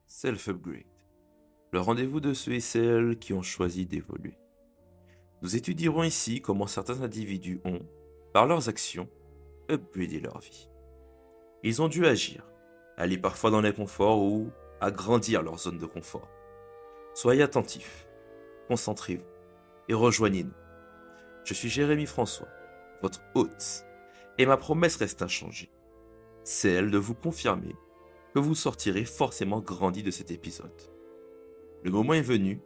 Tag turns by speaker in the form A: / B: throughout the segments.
A: Self-Upgrade, le rendez-vous de ceux et celles qui ont choisi d'évoluer. Nous étudierons ici comment certains individus ont, par leurs actions, upgradé leur vie. Ils ont dû agir, aller parfois dans l'inconfort ou agrandir leur zone de confort. Soyez attentifs, concentrez-vous et rejoignez-nous. Je suis Jérémy François, votre hôte, et ma promesse reste inchangée, celle de vous confirmer que vous sortirez forcément grandi de cet épisode. Le moment est venu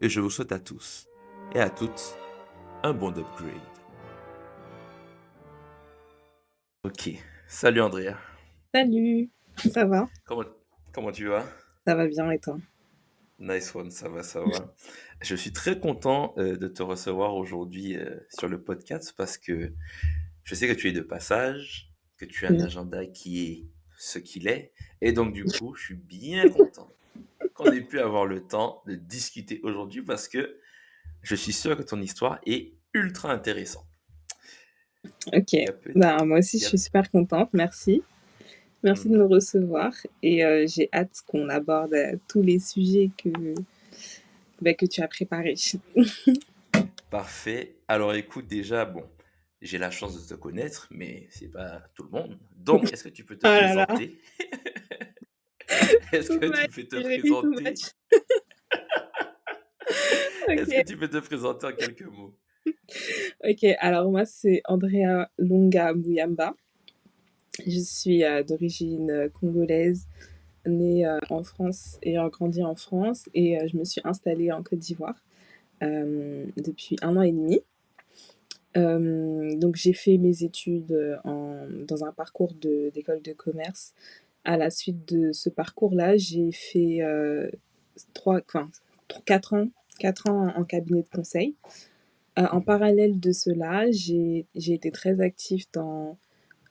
A: et je vous souhaite à tous et à toutes un bon upgrade. Ok, salut Andrea.
B: Salut, ça va?
A: Comment, comment tu vas?
B: Ça va bien et toi?
A: Nice one, ça va, ça va. Je suis très content de te recevoir aujourd'hui sur le podcast parce que je sais que tu es de passage, que tu as un
B: Oui.
A: agenda qui est ce qu'il est, et donc du coup, je suis bien content qu'on ait pu avoir le temps de discuter aujourd'hui parce que je suis sûr que ton histoire est ultra intéressante.
B: Ok,
A: Il y a peut-
B: moi aussi
A: il
B: je
A: y a-
B: suis super contente, merci. Merci de me
A: Mhm.
B: recevoir et j'ai hâte qu'on aborde tous les sujets que tu as préparés.
A: Parfait. Alors écoute, déjà, bon, j'ai la chance de te connaître, mais c'est pas tout le monde. Donc, est-ce que tu peux te
B: Oh là là,
A: présenter? Est-ce
B: too
A: que tu
B: much,
A: peux te
B: Jérémy, too
A: présenter?
B: much.
A: Est-ce que
B: Ok,
A: tu peux te présenter en quelques mots?
B: ok, alors moi c'est Andrea Lunga Mbuyamba. Je suis d'origine congolaise, née en France et grandi en France et je me suis installée en Côte d'Ivoire depuis 1 an et demi. Donc j'ai fait mes études dans un parcours d'école de commerce. À la suite de ce parcours-là, j'ai fait 4 ans, 4 ans en cabinet de conseil. En parallèle de cela, j'ai été très active dans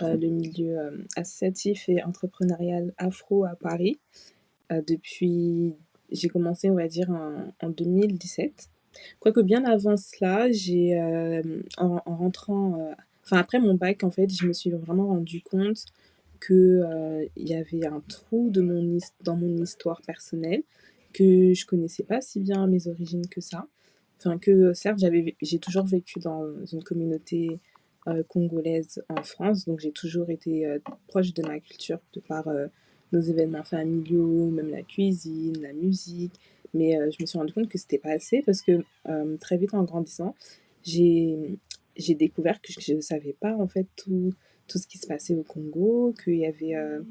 B: le milieu associatif et entrepreneurial afro à Paris. Depuis, j'ai commencé, on va dire, en 2017. Quoique bien avant cela, en rentrant, enfin après mon bac, en fait, je me suis vraiment rendu compte que il y avait un trou dans mon histoire personnelle, que je connaissais pas si bien mes origines que ça. Enfin, que certes, j'ai toujours vécu dans une communauté congolaise en France, donc j'ai toujours été proche de ma culture de par nos événements familiaux, même la cuisine, la musique. Mais je me suis rendu compte que c'était pas assez parce que très vite en grandissant, j'ai j'ai découvert que je ne savais pas en fait tout ce qui se passait au Congo, qu'il y avait un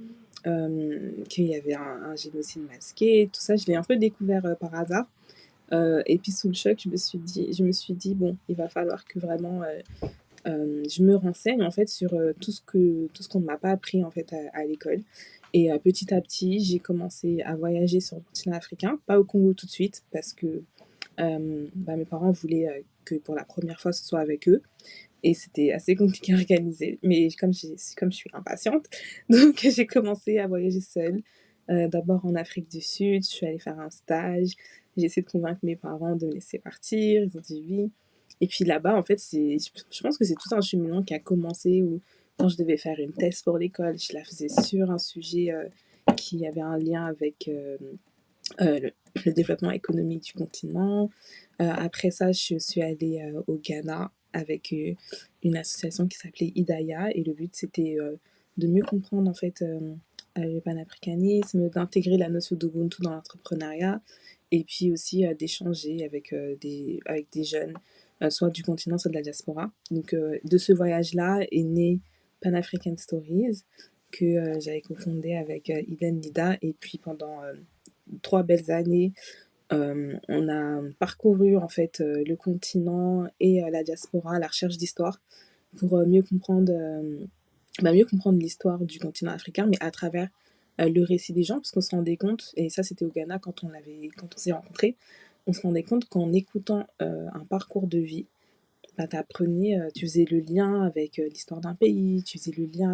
B: génocide masqué, tout ça. Je l'ai un peu découvert par hasard. Et puis sous le choc, je me suis dit bon, il va falloir que vraiment je me renseigne en fait sur tout ce qu'on ne m'a pas appris en fait à l'école. Et petit à petit, j'ai commencé à voyager sur le continent africain, pas au Congo tout de suite, parce que mes parents voulaient que pour la première fois ce soit avec eux. Et c'était assez compliqué à organiser. Mais comme je suis impatiente, donc j'ai commencé à voyager seule. D'abord en Afrique du Sud, je suis allée faire un stage. J'ai essayé de convaincre mes parents de me laisser partir. Ils ont dit oui. Et puis là-bas, en fait, je pense que c'est tout un cheminement qui a commencé où, quand je devais faire une thèse pour l'école, je la faisais sur un sujet qui avait un lien avec le développement économique du continent. Après ça, je suis allée au Ghana avec une association qui s'appelait Idaya et le but c'était de mieux comprendre en fait le panafricanisme, d'intégrer la notion d'Ubuntu dans l'entrepreneuriat et puis aussi d'échanger avec des jeunes, soit du continent, soit de la diaspora. Donc de ce voyage-là est né Pan African Stories que j'avais cofondé avec Iden Lida et puis pendant 3 belles années. On a parcouru en fait le continent et la diaspora à la recherche d'histoire pour mieux comprendre l'histoire du continent africain, mais à travers le récit des gens, parce qu'on se rendait compte, et ça c'était au Ghana quand on s'est rencontrés, on se rendait compte qu'en écoutant un parcours de vie, tu faisais le lien avec l'histoire d'un pays, tu faisais le lien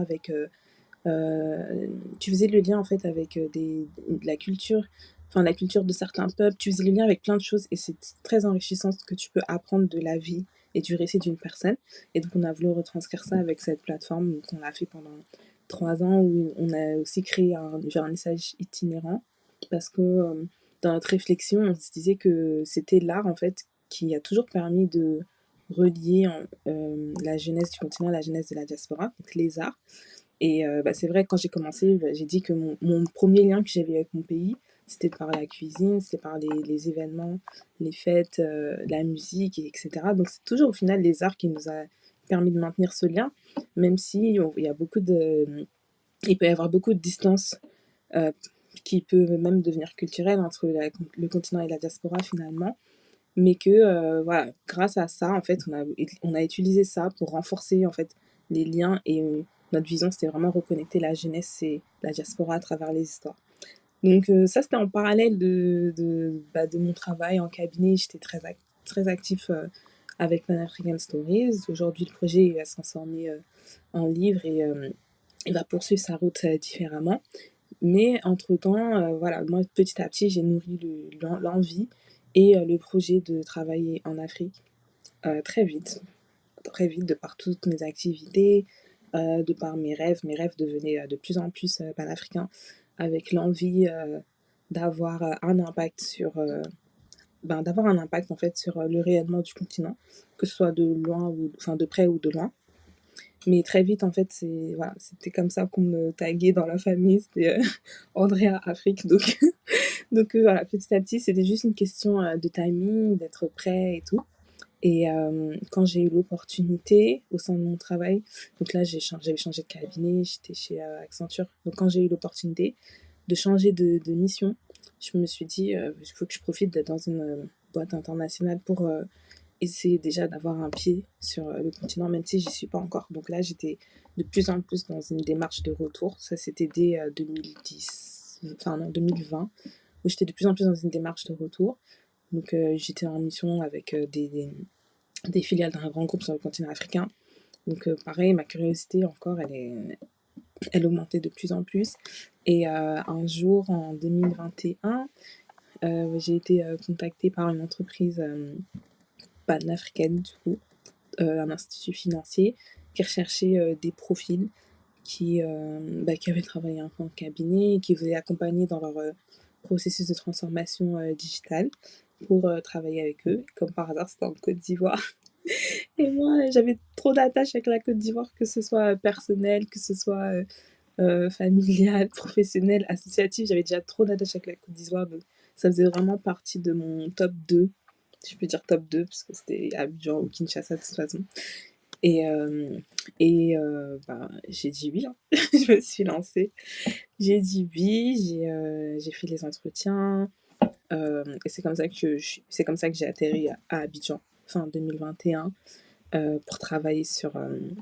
B: en fait avec la culture, enfin la culture de certains peuples, tu faisais le lien avec plein de choses et c'est très enrichissant ce que tu peux apprendre de la vie et du récit d'une personne. Et donc on a voulu retranscrire ça avec cette plateforme qu'on a fait pendant 3 ans où on a aussi créé un vernissage itinérant parce que dans notre réflexion, on se disait que c'était l'art en fait qui a toujours permis de relier la jeunesse du continent à la jeunesse de la diaspora, donc les arts. Et bah, c'est vrai, quand j'ai commencé, bah, j'ai dit que mon premier lien que j'avais avec mon pays, c'était par la cuisine, c'était par les événements, les fêtes, la musique, etc. Donc c'est toujours au final les arts qui nous a permis de maintenir ce lien, même si il y a il peut y avoir beaucoup de distance euh, qui peut même devenir culturelle entre le continent et la diaspora finalement, mais que voilà, grâce à ça, en fait, on a utilisé ça pour renforcer en fait les liens et notre vision, c'était vraiment reconnecter la jeunesse et la diaspora à travers les histoires. Donc ça, c'était en parallèle de mon travail en cabinet. J'étais très actif avec Pan African Stories. Aujourd'hui, le projet il va se transformer en livre et il va poursuivre sa route différemment. Mais entre-temps, voilà, moi, petit à petit, j'ai nourri l'envie et le projet de travailler en Afrique très vite, très vite, de par toutes mes activités, de par mes rêves. Mes rêves devenaient de plus en plus panafricains, avec l'envie d'avoir un impact d'avoir un impact en fait sur le rayonnement du continent, que ce soit de loin ou, enfin, de près ou de loin. Mais très vite, en fait, voilà, c'était comme ça qu'on me taguait dans la famille, c'était Andrea Afrique. Donc, voilà, petit à petit, c'était juste une question de timing, d'être prêt et tout. Et quand j'ai eu l'opportunité au sein de mon travail, donc là j'avais changé de cabinet, j'étais chez Accenture. Donc quand j'ai eu l'opportunité de changer de mission, je me suis dit il faut que je profite d'être dans une boîte internationale pour essayer déjà d'avoir un pied sur le continent, même si j'y suis pas encore. Donc là j'étais de plus en plus dans une démarche de retour. Ça c'était dès 2010, enfin non 2020, où j'étais de plus en plus dans une démarche de retour. Donc j'étais en mission avec des filiales d'un grand groupe sur le continent africain. Donc pareil, ma curiosité encore, elle augmentait de plus en plus. Et un jour, en 2021, j'ai été contactée par une entreprise panafricaine, du coup, un institut financier, qui recherchait des profils qui avaient travaillé un peu en cabinet et qui voulaient accompagner dans leur processus de transformation digitale pour travailler avec eux. Comme par hasard, c'était en Côte d'Ivoire. Et moi, j'avais trop d'attaches avec la Côte d'Ivoire, que ce soit personnel, que ce soit familial, professionnel, associatif. J'avais déjà trop d'attaches avec la Côte d'Ivoire, donc ça faisait vraiment partie de mon top 2. Si je peux dire top 2, parce que c'était Abidjan ou Kinshasa de toute façon. Et, bah, j'ai dit oui, hein. Je me suis lancée. J'ai dit oui, j'ai fait les entretiens. Et c'est comme ça que j'ai atterri à Abidjan fin 2021 pour travailler sur une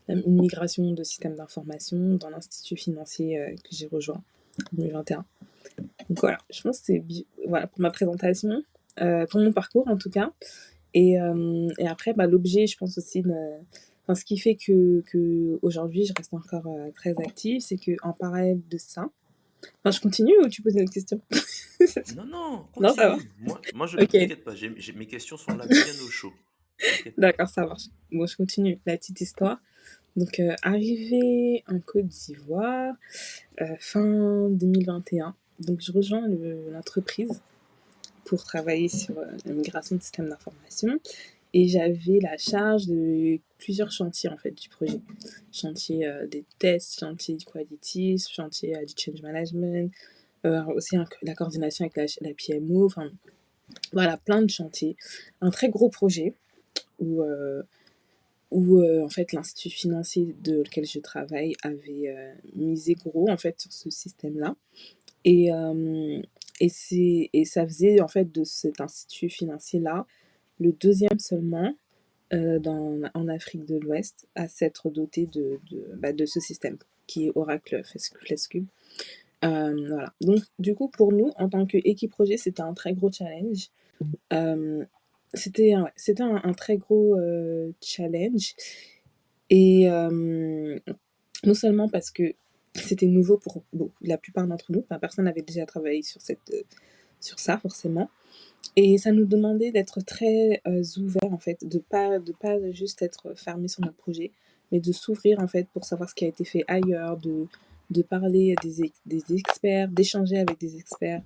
B: migration de système d'information dans l'institut financier que j'ai rejoint en 2021. Donc voilà, je pense que voilà, pour ma présentation, pour mon parcours en tout cas. Et après, bah, l'objet, je pense aussi, enfin, ce qui fait que aujourd'hui je reste encore très active, c'est qu'en parallèle de ça, enfin, je continue ou tu poses une autre question?
A: Non, non,
B: Non, ça va.
A: continue.
B: Ok,
A: T'inquiète pas, mes questions sont là bien au chaud. T'inquiète pas.
B: d'accord, ça marche. Bon, je continue la petite histoire. Donc, arrivée en Côte d'Ivoire, fin 2021. Donc, je rejoins l'entreprise pour travailler sur la migration de systèmes d'information. Et j'avais la charge de plusieurs chantiers en fait du projet. Chantier des tests, chantier du quality, chantier du change management, aussi la coordination avec la PMO, enfin voilà, plein de chantiers. Un très gros projet où, en fait l'institut financier de lequel je travaille avait misé gros en fait sur ce système-là. Et, et ça faisait en fait de cet institut financier-là le deuxième seulement en Afrique de l'Ouest à s'être doté de ce système qui est Oracle FlexCube. Voilà. Donc, du coup, pour nous, en tant qu'équipe projet, c'était un très gros challenge. Euh, c'était un très gros challenge. Et non seulement parce que c'était nouveau pour la plupart d'entre nous, enfin, personne n'avait déjà travaillé sur ça forcément. Et ça nous demandait d'être très ouverts en fait, de pas juste être fermé sur notre projet, mais de s'ouvrir en fait pour savoir ce qui a été fait ailleurs, de parler des experts, d'échanger avec des experts,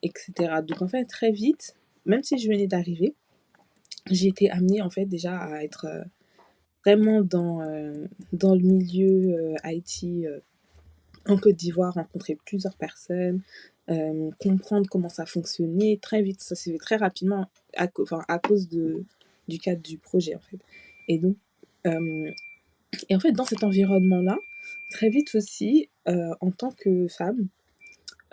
B: etc. Donc en fait, très vite, même si je venais d'arriver, j'ai été amenée en fait déjà à être vraiment dans le milieu IT en Côte d'Ivoire, rencontrer plusieurs personnes, comprendre comment ça fonctionnait très vite. Ça s'est fait très rapidement enfin, à cause du cadre du projet en fait. Et donc, euh, et en fait, dans cet environnement-là, très vite aussi, en tant que femme,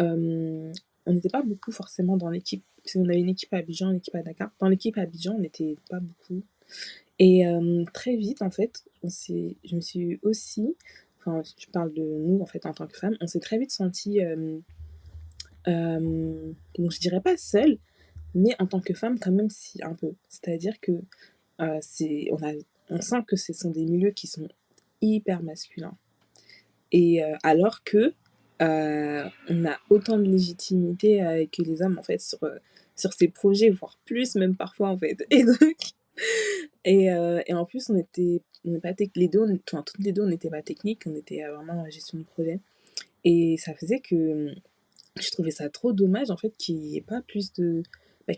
B: euh, on n'était pas beaucoup forcément dans l'équipe. Parce qu'on avait une équipe à Abidjan, une équipe à Dakar. Dans l'équipe à Abidjan, on n'était pas beaucoup. Et très vite, en fait, je me suis aussi, enfin, je parle de nous, en fait, en tant que femme, on s'est très vite sentie, bon, je dirais pas seule, mais en tant que femme, quand même, si, un peu. C'est-à-dire que on sent que ce sont des milieux qui sont hyper masculins. Et alors que on a autant de légitimité que les hommes, en fait, sur ces projets, voire plus, même parfois, en fait. Et donc, et en plus, on n'est pas les deux, enfin, toutes les deux, on n'était pas techniques, on était vraiment en gestion de projet. Et ça faisait que je trouvais ça trop dommage, en fait, qu'il n'y ait pas plus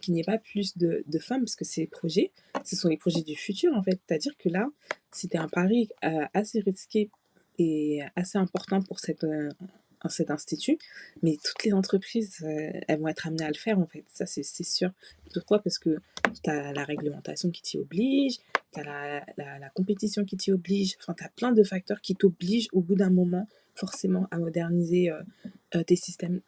B: qu'il n'y ait pas plus de femmes, parce que ces projets, ce sont les projets du futur, en fait. C'est-à-dire que là, c'était un pari assez risqué et assez important pour cet institut, mais toutes les entreprises, elles vont être amenées à le faire, en fait. Ça, c'est sûr. Pourquoi? Parce que tu as la réglementation qui t'y oblige, tu as la compétition qui t'y oblige, enfin, tu as plein de facteurs qui t'obligent au bout d'un moment, forcément, à moderniser tes systèmes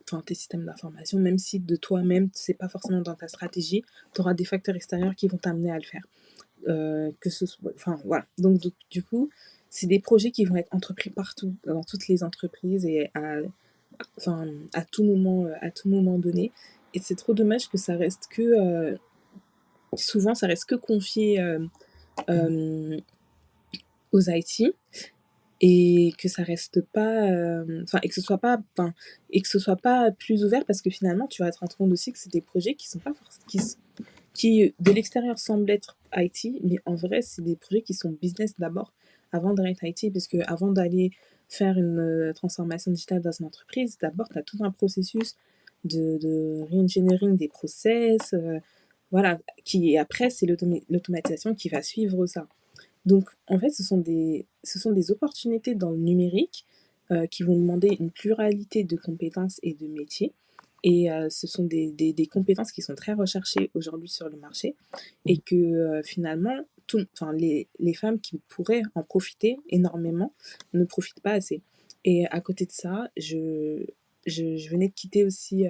B: d'information, même si de toi-même, c'est pas forcément dans ta stratégie, tu auras des facteurs extérieurs qui vont t'amener à le faire. Que ce soit, enfin voilà. Donc du coup, c'est des projets qui vont être entrepris partout, dans toutes les entreprises et enfin, à tout moment donné. Et c'est trop dommage que ça reste que, souvent, ça reste que confié euh, aux IT et que ça reste pas enfin et que ce soit pas plus ouvert parce que finalement tu vas te rendre compte aussi que c'est des projets qui sont pas forcément qui de l'extérieur semblent être IT mais en vrai c'est des projets qui sont business d'abord avant d'être IT parce que avant d'aller faire une transformation digitale dans une entreprise d'abord tu as tout un processus de re-engineering des process voilà qui après c'est l'automatisation qui va suivre ça. Donc, en fait, ce sont des opportunités dans le numérique qui vont demander une pluralité de compétences et de métiers. Et ce sont des compétences qui sont très recherchées aujourd'hui sur le marché et que finalement, enfin, les femmes qui pourraient en profiter énormément ne profitent pas assez. Et à côté de ça, je venais de quitter aussi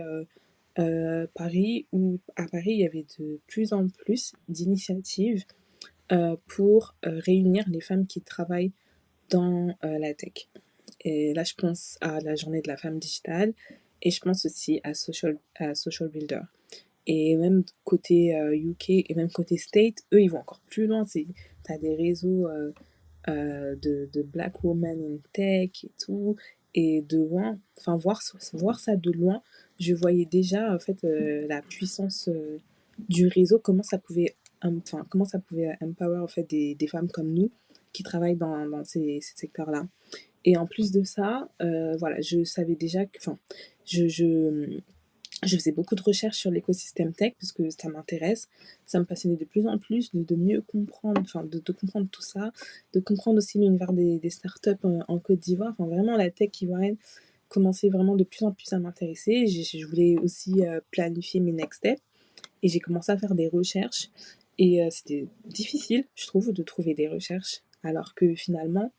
B: Paris, où à Paris, il y avait de plus en plus d'initiatives pour réunir les femmes qui travaillent dans la tech. Et là, je pense à la journée de la femme digitale et je pense aussi à Social Builder. Et même côté UK et même côté State, eux, ils vont encore plus loin. Tu as des réseaux de Black Women in Tech et tout. Et de loin, enfin, voir ça de loin, je voyais déjà en fait la puissance du réseau, comment ça pouvait empower en fait des femmes comme nous qui travaillent dans ces secteurs-là. Et en plus de ça, voilà, je savais déjà que, enfin, je je faisais beaucoup de recherches sur l'écosystème tech parce que ça m'intéresse, ça me passionnait de plus en plus de mieux comprendre, enfin de comprendre tout ça, de comprendre aussi l'univers des startups en Côte d'Ivoire, enfin vraiment la tech ivoirienne commençait vraiment de plus en plus à m'intéresser. Je voulais aussi planifier mes next steps et j'ai commencé à faire des recherches et c'était difficile, je trouve, de trouver des recherches alors que finalement,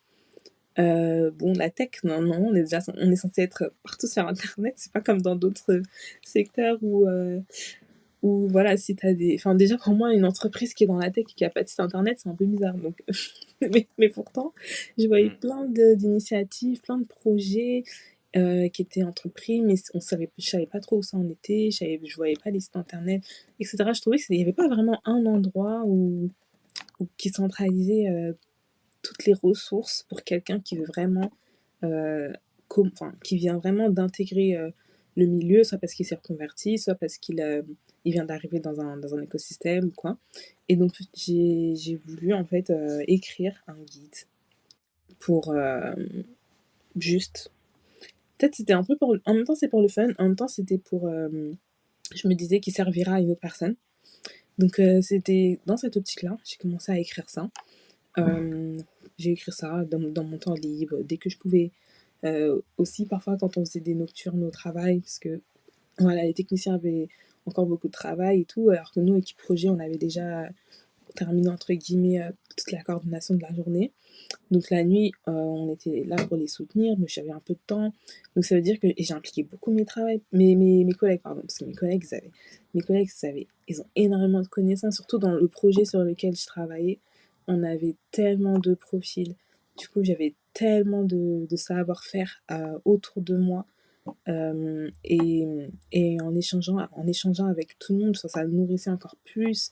B: bon, la tech, non, non, on est censé être partout sur Internet. C'est pas comme dans d'autres secteurs où voilà, si t'as des, enfin, déjà, pour moi, une entreprise qui est dans la tech et qui a pas de site Internet, c'est un peu bizarre. Donc, mais pourtant, je voyais
A: Mm.
B: plein d'initiatives, plein de projets qui étaient entrepris, mais je savais pas trop où ça en était, je voyais pas les sites Internet, etc. Je trouvais qu'il y avait pas vraiment un endroit qui centralisait toutes les ressources pour quelqu'un qui veut vraiment, enfin, qui vient vraiment d'intégrer le milieu, soit parce qu'il s'est reconverti, soit parce il vient d'arriver dans un écosystème ou quoi. Et donc, j'ai voulu en fait écrire un guide pour juste peut-être c'était un peu pour en même temps, c'est pour le fun, en même temps, c'était pour, je me disais qu'il servira à une autre personne. Donc c'était dans cette optique-là, j'ai commencé à écrire ça. J'ai écrit ça dans mon temps libre, dès que je pouvais. Aussi parfois quand on faisait des nocturnes au travail, parce que voilà, les techniciens avaient encore beaucoup de travail et tout, alors que nous, équipe projet, on avait déjà terminé entre guillemets toute la coordination de la journée. Donc la nuit, on était là pour les soutenir, mais j'avais un peu de temps. Donc ça veut dire que et j'ai impliqué beaucoup mes collègues, pardon, parce que mes collègues ils ont énormément de connaissances, surtout dans le projet sur lequel je travaillais. On avait tellement de profils. Du coup, j'avais tellement de savoir-faire autour de moi. Et en échangeant avec tout le monde, ça nourrissait encore plus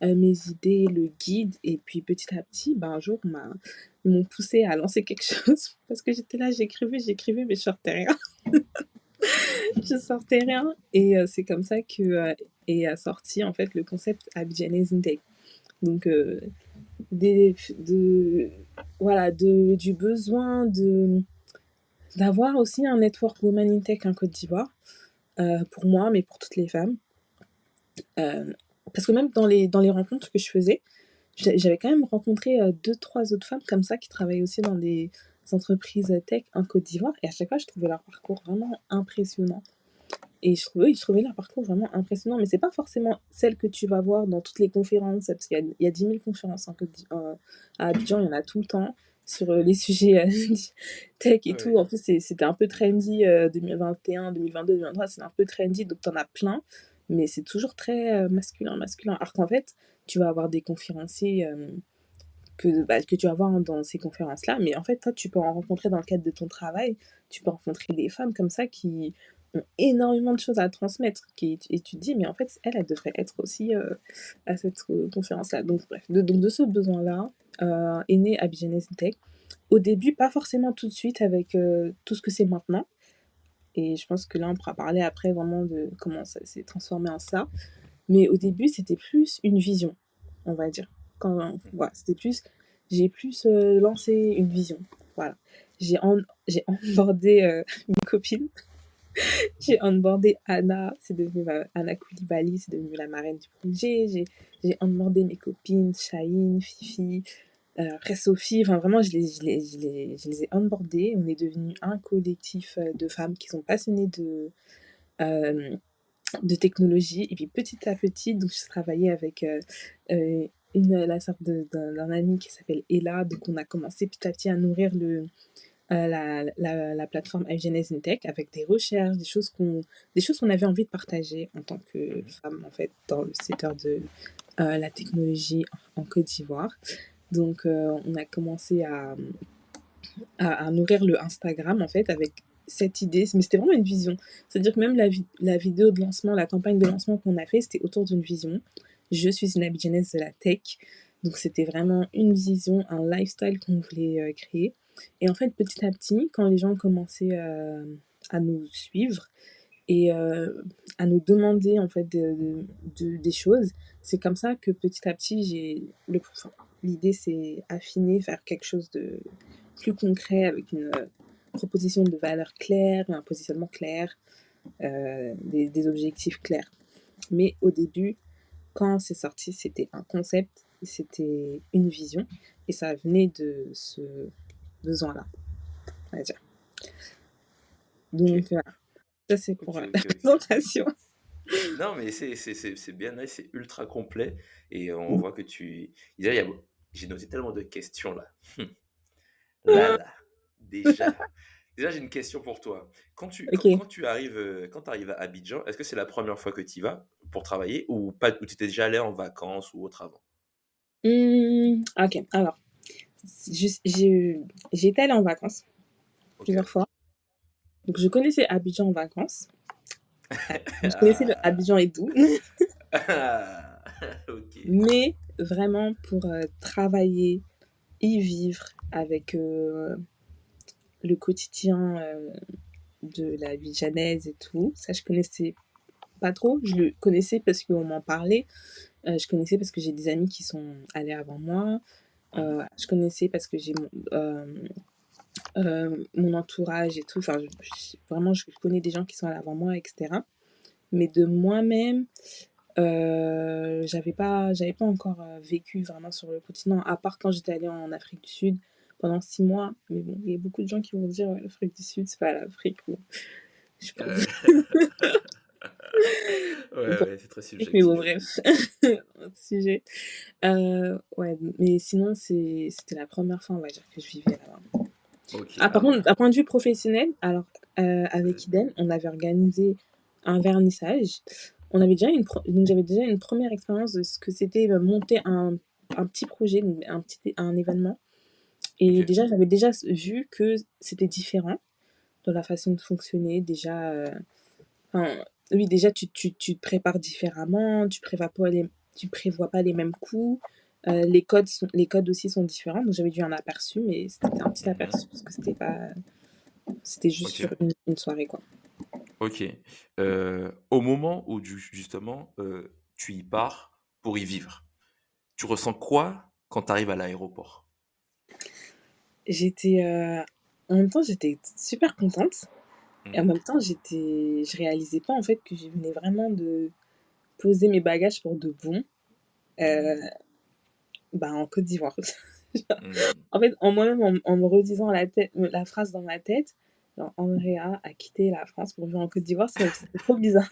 B: mes idées, le guide. Et puis petit à petit, ben, un jour, ils m'ont poussé à lancer quelque chose parce que j'étais là, j'écrivais, mais je sortais rien. Je sortais rien. Et c'est comme ça que est sorti en fait le concept Abidjanaise Intake. Donc, des, de, voilà, du besoin d'avoir aussi un network Women in Tech en Côte d'Ivoire, pour moi, mais pour toutes les femmes. Parce que même dans les rencontres que je faisais, j'avais quand même rencontré deux, trois autres femmes comme ça qui travaillent aussi dans des entreprises tech en Côte d'Ivoire. Et à chaque fois, je trouvais leur parcours vraiment impressionnant. Et je trouvais leur parcours vraiment impressionnant. Mais c'est pas forcément celle que tu vas voir dans toutes les conférences, parce il y a 10 000 conférences à Abidjan, il y en a tout le temps sur les sujets tech et tout.
A: Ouais.
B: En plus, c'était un peu trendy 2021, 2022, 2023, c'est un peu trendy, donc t'en as plein. Mais c'est toujours très masculin, masculin. Alors qu'en fait, tu vas avoir des conférenciers que tu vas voir dans ces conférences-là. Mais en fait, toi, tu peux en rencontrer dans le cadre de ton travail. Tu peux rencontrer des femmes comme ça qui ont énormément de choses à transmettre. Et tu te dis, mais en fait, elle devrait être aussi à cette conférence-là. Donc, bref, donc de ce besoin-là est né Abidjanaise Tech. Au début, pas forcément tout de suite avec tout ce que c'est maintenant. Et je pense que là, on pourra parler après vraiment de comment ça s'est transformé en ça. Mais au début, c'était plus une vision, on va dire. Voilà, c'était plus, j'ai plus lancé une vision. Voilà. J'ai onboardé une copine. J'ai onboardé Anna, Anna Koulibaly, c'est devenu la marraine du projet. J'ai onboardé mes copines, Shahine, Fifi, après Sophie. Enfin, vraiment, je les ai onboardées. On est devenu un collectif de femmes qui sont passionnées euh, de technologie. Et puis petit à petit, donc je travaillais avec la sœur d'un ami qui s'appelle Ella. Donc on a commencé petit à petit à nourrir la plateforme iGenes in Tech avec des recherches, des choses qu'on avait envie de partager en tant que femme en fait dans le secteur de la technologie en Côte d'Ivoire. Donc on a commencé à nourrir le Instagram en fait avec cette idée, mais c'était vraiment une vision. C'est-à-dire que même la vidéo de lancement, la campagne de lancement qu'on a fait, c'était autour d'une vision. Je suis une Abidjanaise de la tech. Donc c'était vraiment une vision, un lifestyle qu'on voulait créer. Et en fait, petit à petit, quand les gens commençaient à nous suivre et à nous demander en fait des choses, c'est comme ça que petit à petit, enfin, l'idée s'est affinée, faire quelque chose de plus concret avec une proposition de valeur claire, un positionnement clair, des objectifs clairs. Mais au début, quand c'est sorti, c'était un concept, c'était une vision, et ça venait de ce besoin-là, on va dire.
A: Ok,
B: Donc voilà, ça c'est
A: ok,
B: pour la
A: ok, ok.
B: présentation.
A: Non, mais c'est bien nice, c'est ultra complet. Et on voit que tu. Déjà, j'ai noté tellement de questions là. Là, déjà. Déjà, j'ai une question pour toi.
B: Ok.
A: Quand tu arrives, quand arrives à Abidjan, est-ce que c'est la première fois que tu y vas pour travailler ou pas, ou tu étais déjà allé en vacances ou autre avant?
B: Ok, alors, j'ai été allée en vacances
A: Ok.
B: plusieurs fois. Donc je connaissais Abidjan en vacances. Je connaissais le
A: Ah.
B: Abidjan et doux.
A: Ah. Ok.
B: Mais vraiment pour travailler, y vivre avec le quotidien de la vie janaise et tout, ça je connaissais pas trop. Je le connaissais parce qu'on m'en parlait. Je connaissais parce que j'ai des amis qui sont allés avant moi.
A: Mhm.
B: Je connaissais parce que j'ai mon entourage et tout, enfin, vraiment, je connais des gens qui sont allés avant moi, et cetera. Mais de moi-même, j'avais pas encore, vécu vraiment sur le continent, à part quand j'étais allée en Afrique du Sud pendant 6 mois. Mais bon, il y a beaucoup de gens qui vont dire: «Ouais, l'Afrique du Sud, c'est pas l'Afrique». Bon, je sais pas.
A: Ouais, ouais,
B: Pour
A: ouais, c'est très
B: mais bon,
A: subjectif.
B: bref, autre sujet. Ouais, mais sinon, c'était la première fois, on va dire, que je vivais là-bas.
A: Ok,
B: Ah, par
A: alors.
B: contre, d'un point de vue professionnel, alors,
A: Ouais.
B: avec Iden, on avait organisé un vernissage. On avait déjà donc j'avais déjà une première expérience de ce que c'était, monter un petit projet, donc un événement.
A: Ok.
B: Et déjà, j'avais déjà vu que c'était différent dans la façon de fonctionner. Déjà, enfin, oui, déjà, tu te prépares différemment, tu prévois pas les mêmes coups. Les codes aussi sont différents. Donc j'avais vu un aperçu, mais c'était un petit
A: Mhm.
B: aperçu parce que c'était juste
A: Ok.
B: sur une soirée, quoi.
A: Ok. Au moment où justement tu y pars pour y vivre, tu ressens quoi quand tu arrives à l'aéroport?
B: J'étais, en même temps, j'étais super contente et en
A: Mhm.
B: même temps, je réalisais pas, en fait, que je venais vraiment de poser mes bagages pour de bon, heu,
A: Mhm.
B: bah, en Côte d'Ivoire.
A: Mhm.
B: En fait, en moi-même, en me redisant la phrase dans ma tête, genre: «Andrea a quitté la France pour vivre en Côte d'Ivoire», c'était trop bizarre.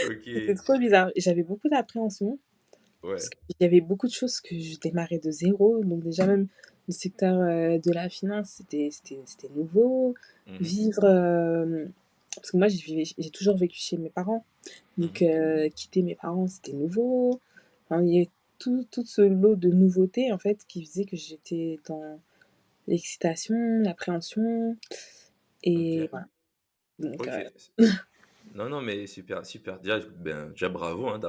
A: Ok.
B: C'était trop bizarre et j'avais beaucoup d'appréhension parce
A: Ouais.
B: qu'il y avait beaucoup de choses que je démarrais de zéro. Donc déjà, même le secteur, de la finance, c'était nouveau.
A: Mhm.
B: Vivre, parce que moi j'ai toujours vécu chez mes parents, donc
A: Mhm.
B: quitter mes parents, c'était nouveau. Enfin, il y avait tout ce lot de nouveautés, en fait, qui faisait que j'étais dans l'excitation, l'appréhension
A: Ok.
B: et voilà. Donc
A: Ok. Non, non, mais super, super. Déjà bravo hein,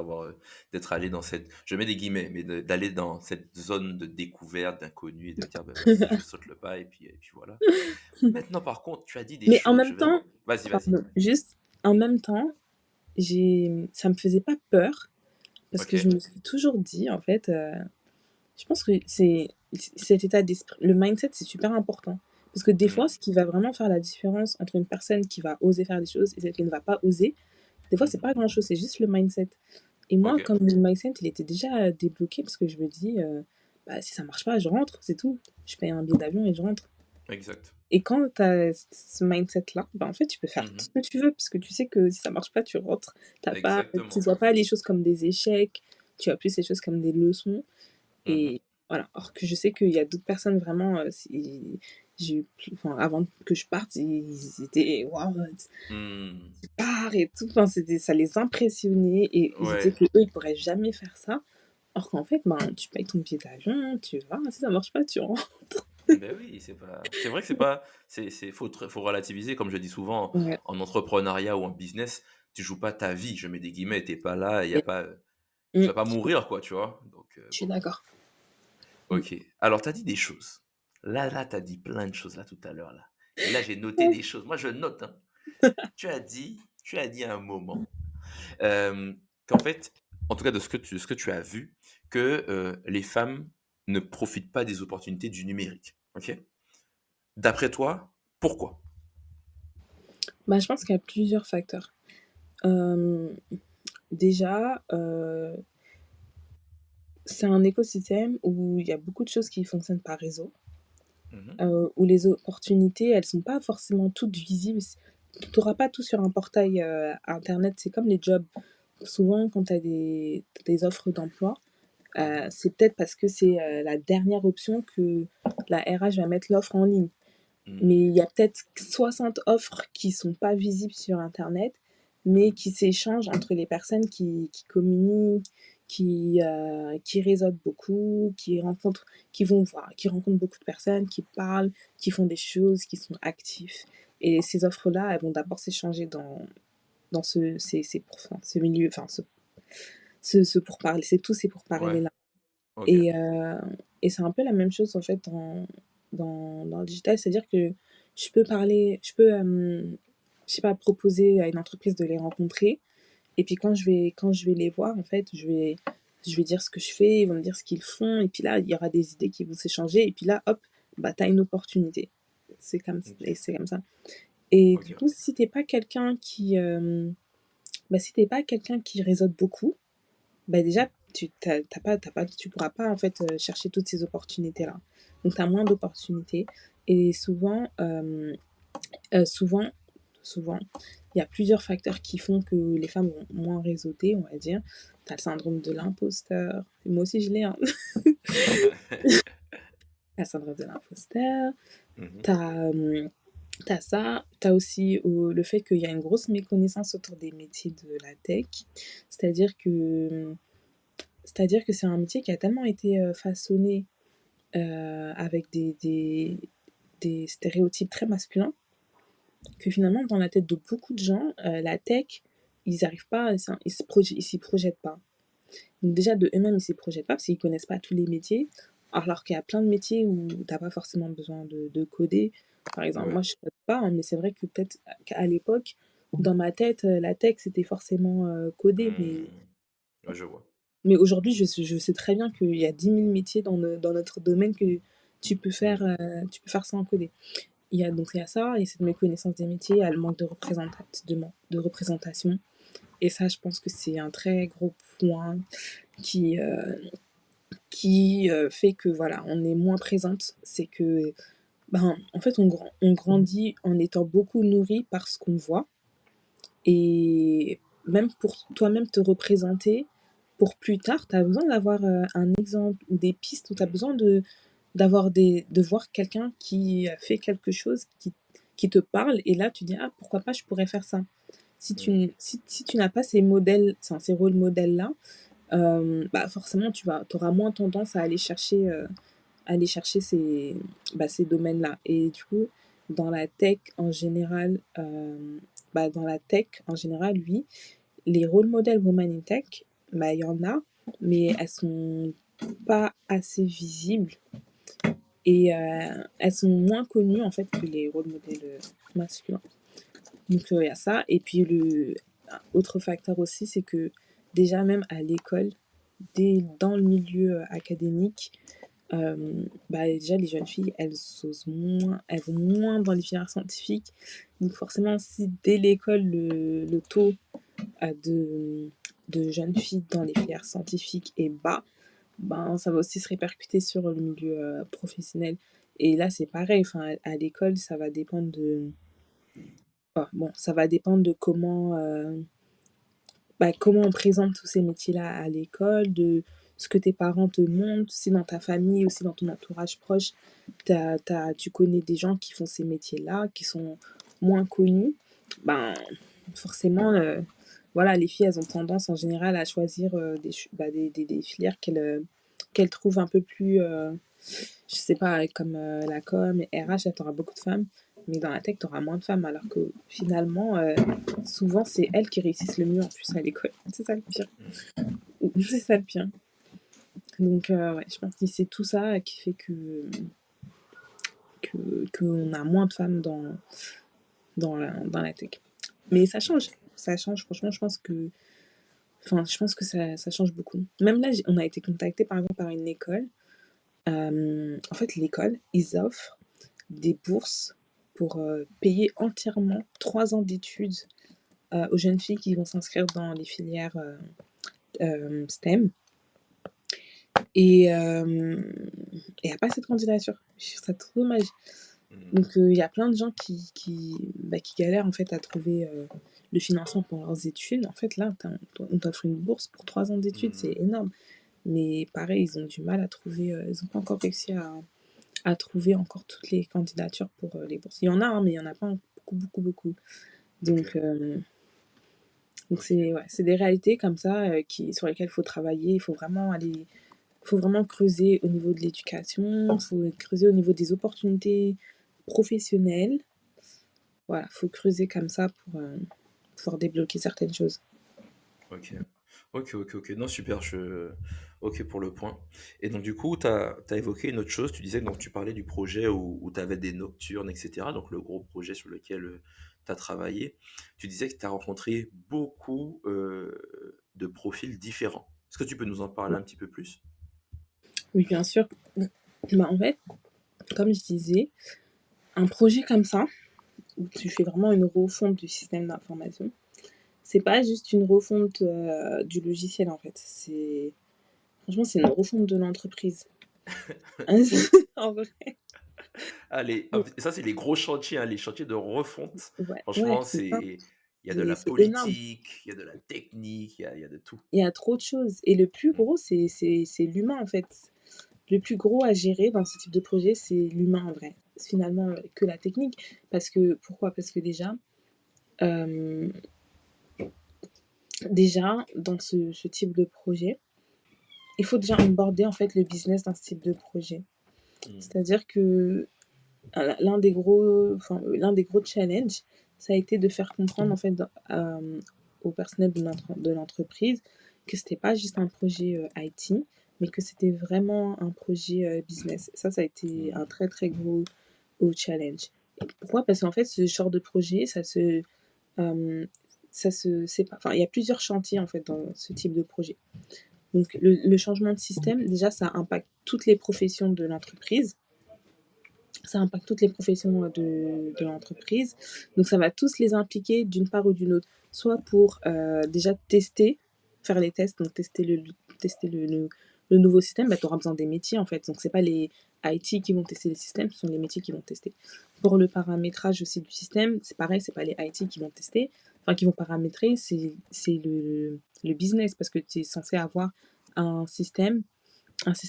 A: d'être allé dans cette, je mets des guillemets, mais d'aller dans cette zone de découverte, d'inconnu et de dire, ben vas-y, je saute le pas et puis voilà. Maintenant, par contre, tu as dit des
B: mais en
A: choses.
B: même temps,
A: Vas-y, vas-y.
B: pardon, juste en même temps, ça me faisait pas peur parce
A: Ok.
B: que je me suis toujours dit, en fait, je pense que c'est cet état d'esprit, le mindset, c'est super important. Parce que des fois,
A: Mhm.
B: ce qui va vraiment faire la différence entre une personne qui va oser faire des choses et celle qui ne va pas oser, des fois, c'est
A: Mhm.
B: pas grand-chose, c'est juste le mindset. Et moi,
A: Ok.
B: comme le mindset, il était déjà débloqué parce que je me dis, bah, si ça marche pas, je rentre, c'est tout. Je paye un billet d'avion et je rentre.
A: Exact.
B: Et quand tu as ce mindset-là, bah, en fait, tu peux faire tout
A: Mhm.
B: ce que tu veux parce que tu sais que si ça marche pas, tu rentres. Tu
A: Exactement.
B: vois pas les choses comme des échecs, tu vois plus les choses comme des leçons.
A: Mhm.
B: Et voilà. Alors que je sais qu'il y a d'autres personnes vraiment, enfin, avant que je parte, ils étaient waouh,
A: Hmm.
B: tu pars et tout. Enfin, ça les impressionnait et ils disaient
A: Ouais.
B: que eux, ils pourraient jamais faire ça. Alors qu'en fait, ben, tu payes ton billet d'avion, tu vas, si ça marche pas, tu rentres.
A: Ben oui, c'est vrai que c'est pas, faut relativiser, comme je dis souvent,
B: Ouais.
A: en entrepreneuriat ou en business, tu joues pas ta vie, je mets des guillemets, t'es pas là, il y a
B: Et-
A: pas, tu
B: Mm,
A: vas pas mourir, quoi, tu vois? Donc,
B: je suis
A: bon.
B: d'accord. Mm.
A: Ok. Alors, tu as dit des choses. Là, tu as dit plein de choses, là, tout à l'heure, là. Et là, j'ai noté des choses. Moi, je note, hein. Tu as dit à un moment, euh, qu'en fait, en tout cas, de ce que tu as vu, que les femmes ne profitent pas des opportunités du numérique. Ok. D'après toi, pourquoi?
B: Bah, je pense qu'il y a plusieurs facteurs. Euh, Déjà, c'est un écosystème où il y a beaucoup de choses qui fonctionnent par réseau,
A: Mhm.
B: où les opportunités, elles sont pas forcément toutes visibles. Tu auras pas tout sur un portail internet. C'est comme les jobs. Souvent, quand tu as des offres d'emploi,
A: Mhm.
B: c'est peut-être parce que c'est la dernière option que la RH va mettre l'offre en ligne. Mais
A: Mhm.
B: il y a peut-être 60 offres qui sont pas visibles sur internet, mais
A: Mhm.
B: qui s'échangent entre les personnes qui communiquent, qui réseautent beaucoup, qui rencontrent beaucoup de personnes, qui parlent, qui font des choses, qui sont actifs. Et ces offres-là, elles vont d'abord s'échanger dans enfin, ce milieu, enfin, ce pourparler, c'est tous ces
A: Ouais.
B: pourparlers-là.
A: Ok.
B: Et c'est un peu la même chose, en fait, dans le digital. C'est-à-dire que je sais pas, proposer à une entreprise de les rencontrer. Et puis quand je vais les voir, en fait, je vais dire ce que je fais, ils vont me dire ce qu'ils font. Et puis là, il y aura des idées qui vont s'échanger. Et puis là, hop, bah, tu as une opportunité. C'est comme
A: OK.
B: et c'est comme ça. Et
A: OK,
B: du coup,
A: OK.
B: si t'es pas quelqu'un qui, bah, si t'es pas quelqu'un qui réseaute beaucoup, bah, déjà, tu pourras pas, en fait, chercher toutes ces opportunités-là. Donc tu as moins d'opportunités et souvent souvent, il y a plusieurs facteurs qui font que les femmes vont moins réseauter, on va dire. Tu as le syndrome de l'imposteur. Moi aussi, je l'ai, hein. Tu as le syndrome de l'imposteur,
A: Mmh.
B: tu as, ça, tu as aussi, le fait qu'il y a une grosse méconnaissance autour des métiers de la tech. C'est-à-dire que, c'est-à-dire que c'est un métier qui a tellement été, façonné, avec des stéréotypes très masculins, que finalement, dans la tête de beaucoup de gens, la tech, ils arrivent pas, ils s'y projettent pas. Donc déjà, de eux-mêmes, ils s'y projettent pas parce qu'ils connaissent pas tous les métiers, alors qu'il y a plein de métiers où t'as pas forcément besoin de coder. Par exemple,
A: Ouais.
B: moi, je code pas, hein, mais c'est vrai que peut-être qu'à l'époque, dans ma tête, la tech, c'était forcément codé,
A: Mmh. Ouais, je vois.
B: mais aujourd'hui, je sais très bien qu'il y a 10 000 métiers dans notre domaine que
A: Mmh.
B: tu peux faire sans coder. Il y a ça, et cette méconnaissance des métiers, il y a le manque de représentation. Et ça, je pense que c'est un très gros point qui, fait que voilà, on est moins présente. C'est que, ben, en fait, on grandit en étant beaucoup nourri par ce qu'on voit. Et même pour toi-même te représenter, pour plus tard, tu as besoin d'avoir un exemple ou des pistes, ou tu as besoin de voir quelqu'un qui a fait quelque chose qui te parle. Et là, tu dis, ah, pourquoi pas, je pourrais faire ça.
A: Mmh.
B: Si tu n'as pas ces modèles, enfin, ces rôles modèles-là, bah forcément, tu auras moins tendance à aller chercher ces domaines-là. Et du coup, dans la tech en général, dans la tech en général, oui, les rôles modèles women in tech, bah, il y en a, mais elles sont pas assez visibles, et elles sont moins connues en fait que les rôles modèles masculins. Donc il y a ça. Et puis autre facteur aussi, c'est que déjà même à l'école, dans le milieu académique, bah, déjà les jeunes filles, elles vont moins dans les filières scientifiques. Donc forcément, si dès l'école le taux de jeunes filles dans les filières scientifiques est bas, ben ça va aussi se répercuter sur le milieu professionnel. Et là, c'est pareil. Enfin, à l'école, ça va dépendre de, bon, ça va dépendre de comment on présente tous ces métiers-là à l'école, de ce que tes parents te montrent, si dans ta famille, aussi dans ton entourage proche, tu connais des gens qui font ces métiers-là, qui sont moins connus. Ben, forcément, voilà, les filles, elles ont tendance en général à choisir des filières qu'elles trouvent un peu plus, je sais pas, comme la com, RH, tu auras beaucoup de femmes, mais dans la tech, tu auras moins de femmes, alors que finalement, souvent, c'est elles qui réussissent le mieux en plus à l'école. C'est ça le pire.
A: Mmh.
B: C'est ça le pire. Donc, ouais, je pense que c'est tout ça qui fait qu'on a moins de femmes dans la tech. Mais ça change.
A: OK.
B: Ça change. Franchement, je pense que ça change beaucoup. Même là, on a été contacté par exemple par une école. En fait, l'école, ils offrent des bourses pour payer entièrement 3 ans d'études aux jeunes filles qui vont s'inscrire dans les filières STEM. Et il n'y a pas cette candidature. Je trouve ça trop dommage.
A: Mmh.
B: Donc il y a plein de gens qui galèrent en fait à trouver le financement pour leurs études. En fait, là, on t'offre une bourse pour 3 ans d'études, c'est
A: Mmh.
B: énorme. Mais pareil, ils ont du mal à trouver, ils n'ont pas encore réussi à trouver encore toutes les candidatures pour les bourses. Il y en a, hein, mais il n'y en a pas beaucoup, beaucoup, beaucoup.
A: OK.
B: Donc,
A: OK.
B: c'est des réalités comme ça sur lesquelles il faut travailler. Il faut vraiment creuser au niveau de l'éducation, il faut creuser au niveau des opportunités professionnelles. Voilà, il faut creuser comme ça pour pouvoir débloquer certaines choses.
A: OK. OK, OK, OK. Non, super, OK pour le point. Et donc du coup, tu as évoqué une autre chose, tu disais que donc tu parlais du projet où tu avais des nocturnes et cetera, donc le gros projet sur lequel, tu as travaillé. Tu disais que tu as rencontré beaucoup, de profils différents. Est-ce que tu peux nous en parler un petit peu plus?
B: Oui, bien sûr. Bah, en fait, comme je disais, un projet comme ça, où tu fais vraiment une refonte du système d'information, c'est pas juste une refonte, du logiciel, en fait. Franchement, c'est une refonte de l'entreprise. En vrai.
A: Allez,
B: Donc
A: ça c'est les gros chantiers, hein, les chantiers de refonte.
B: ouais, ouais,
A: Franchement,
B: c'est ça.
A: il y a de la
B: C'est énorme.
A: politique, il y a de la technique, il y a de tout.
B: Il y a trop de choses et le plus
A: Mm.
B: gros, c'est l'humain, en fait. Le plus gros à gérer dans ce type de projet, c'est l'humain, en vrai. Finalement, que la technique. Parce que pourquoi? Parce que hem, déjà, dans ce type de projet, il faut déjà onboarder, en fait, le business dans ce type de projet.
A: Mm.
B: C'est-à-dire que, l'un des gros challenges, ça a été de faire comprendre, en fait, au personnel de l'entreprise que c'était pas juste un projet, IT, mais que c'était vraiment un projet, business. Ça a été un
A: Mm.
B: très, très gros challenge. Pourquoi? Parce qu'en fait, ce genre de projet, hem, ça se sépare, enfin, il y a plusieurs chantiers, en fait, dans ce type de projet. Donc le changement de système, déjà, ça impacte toutes les professions de l'entreprise. Ça impacte toutes les professions, de l'entreprise. Donc ça va tous les impliquer d'une part ou d'une autre. Soit pour, déjà tester, faire les tests, donc tester le nouveau système, bah, tu auras besoin des métiers, en fait. Donc c'est pas les IT qui vont tester les systèmes, ce sont les métiers qui vont tester. Pour le paramétrage aussi du système, c'est pareil, c'est pas les IT qui vont tester, enfin qui vont paramétrer, c'est le business parce que tu es censé avoir un système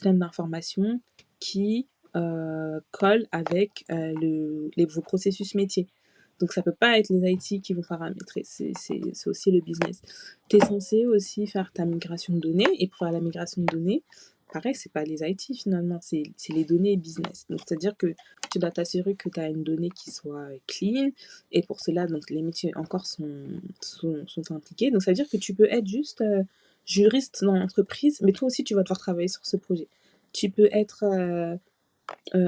B: d'information qui colle avec vos processus métiers. Donc ça peut pas être les IT qui vont paramétrer, c'est aussi le business. Tu es censé aussi faire ta migration de données, et pour faire la migration de données, pareil, c'est pas les IT finalement, c'est les données business. Donc c'est-à-dire que tu dois t'assurer que tu as une donnée qui soit clean, et pour cela, donc les métiers encore sont impliqués. Donc ça veut dire que tu peux être juste juriste dans l'entreprise, mais toi aussi tu vas devoir travailler sur ce projet. Tu peux être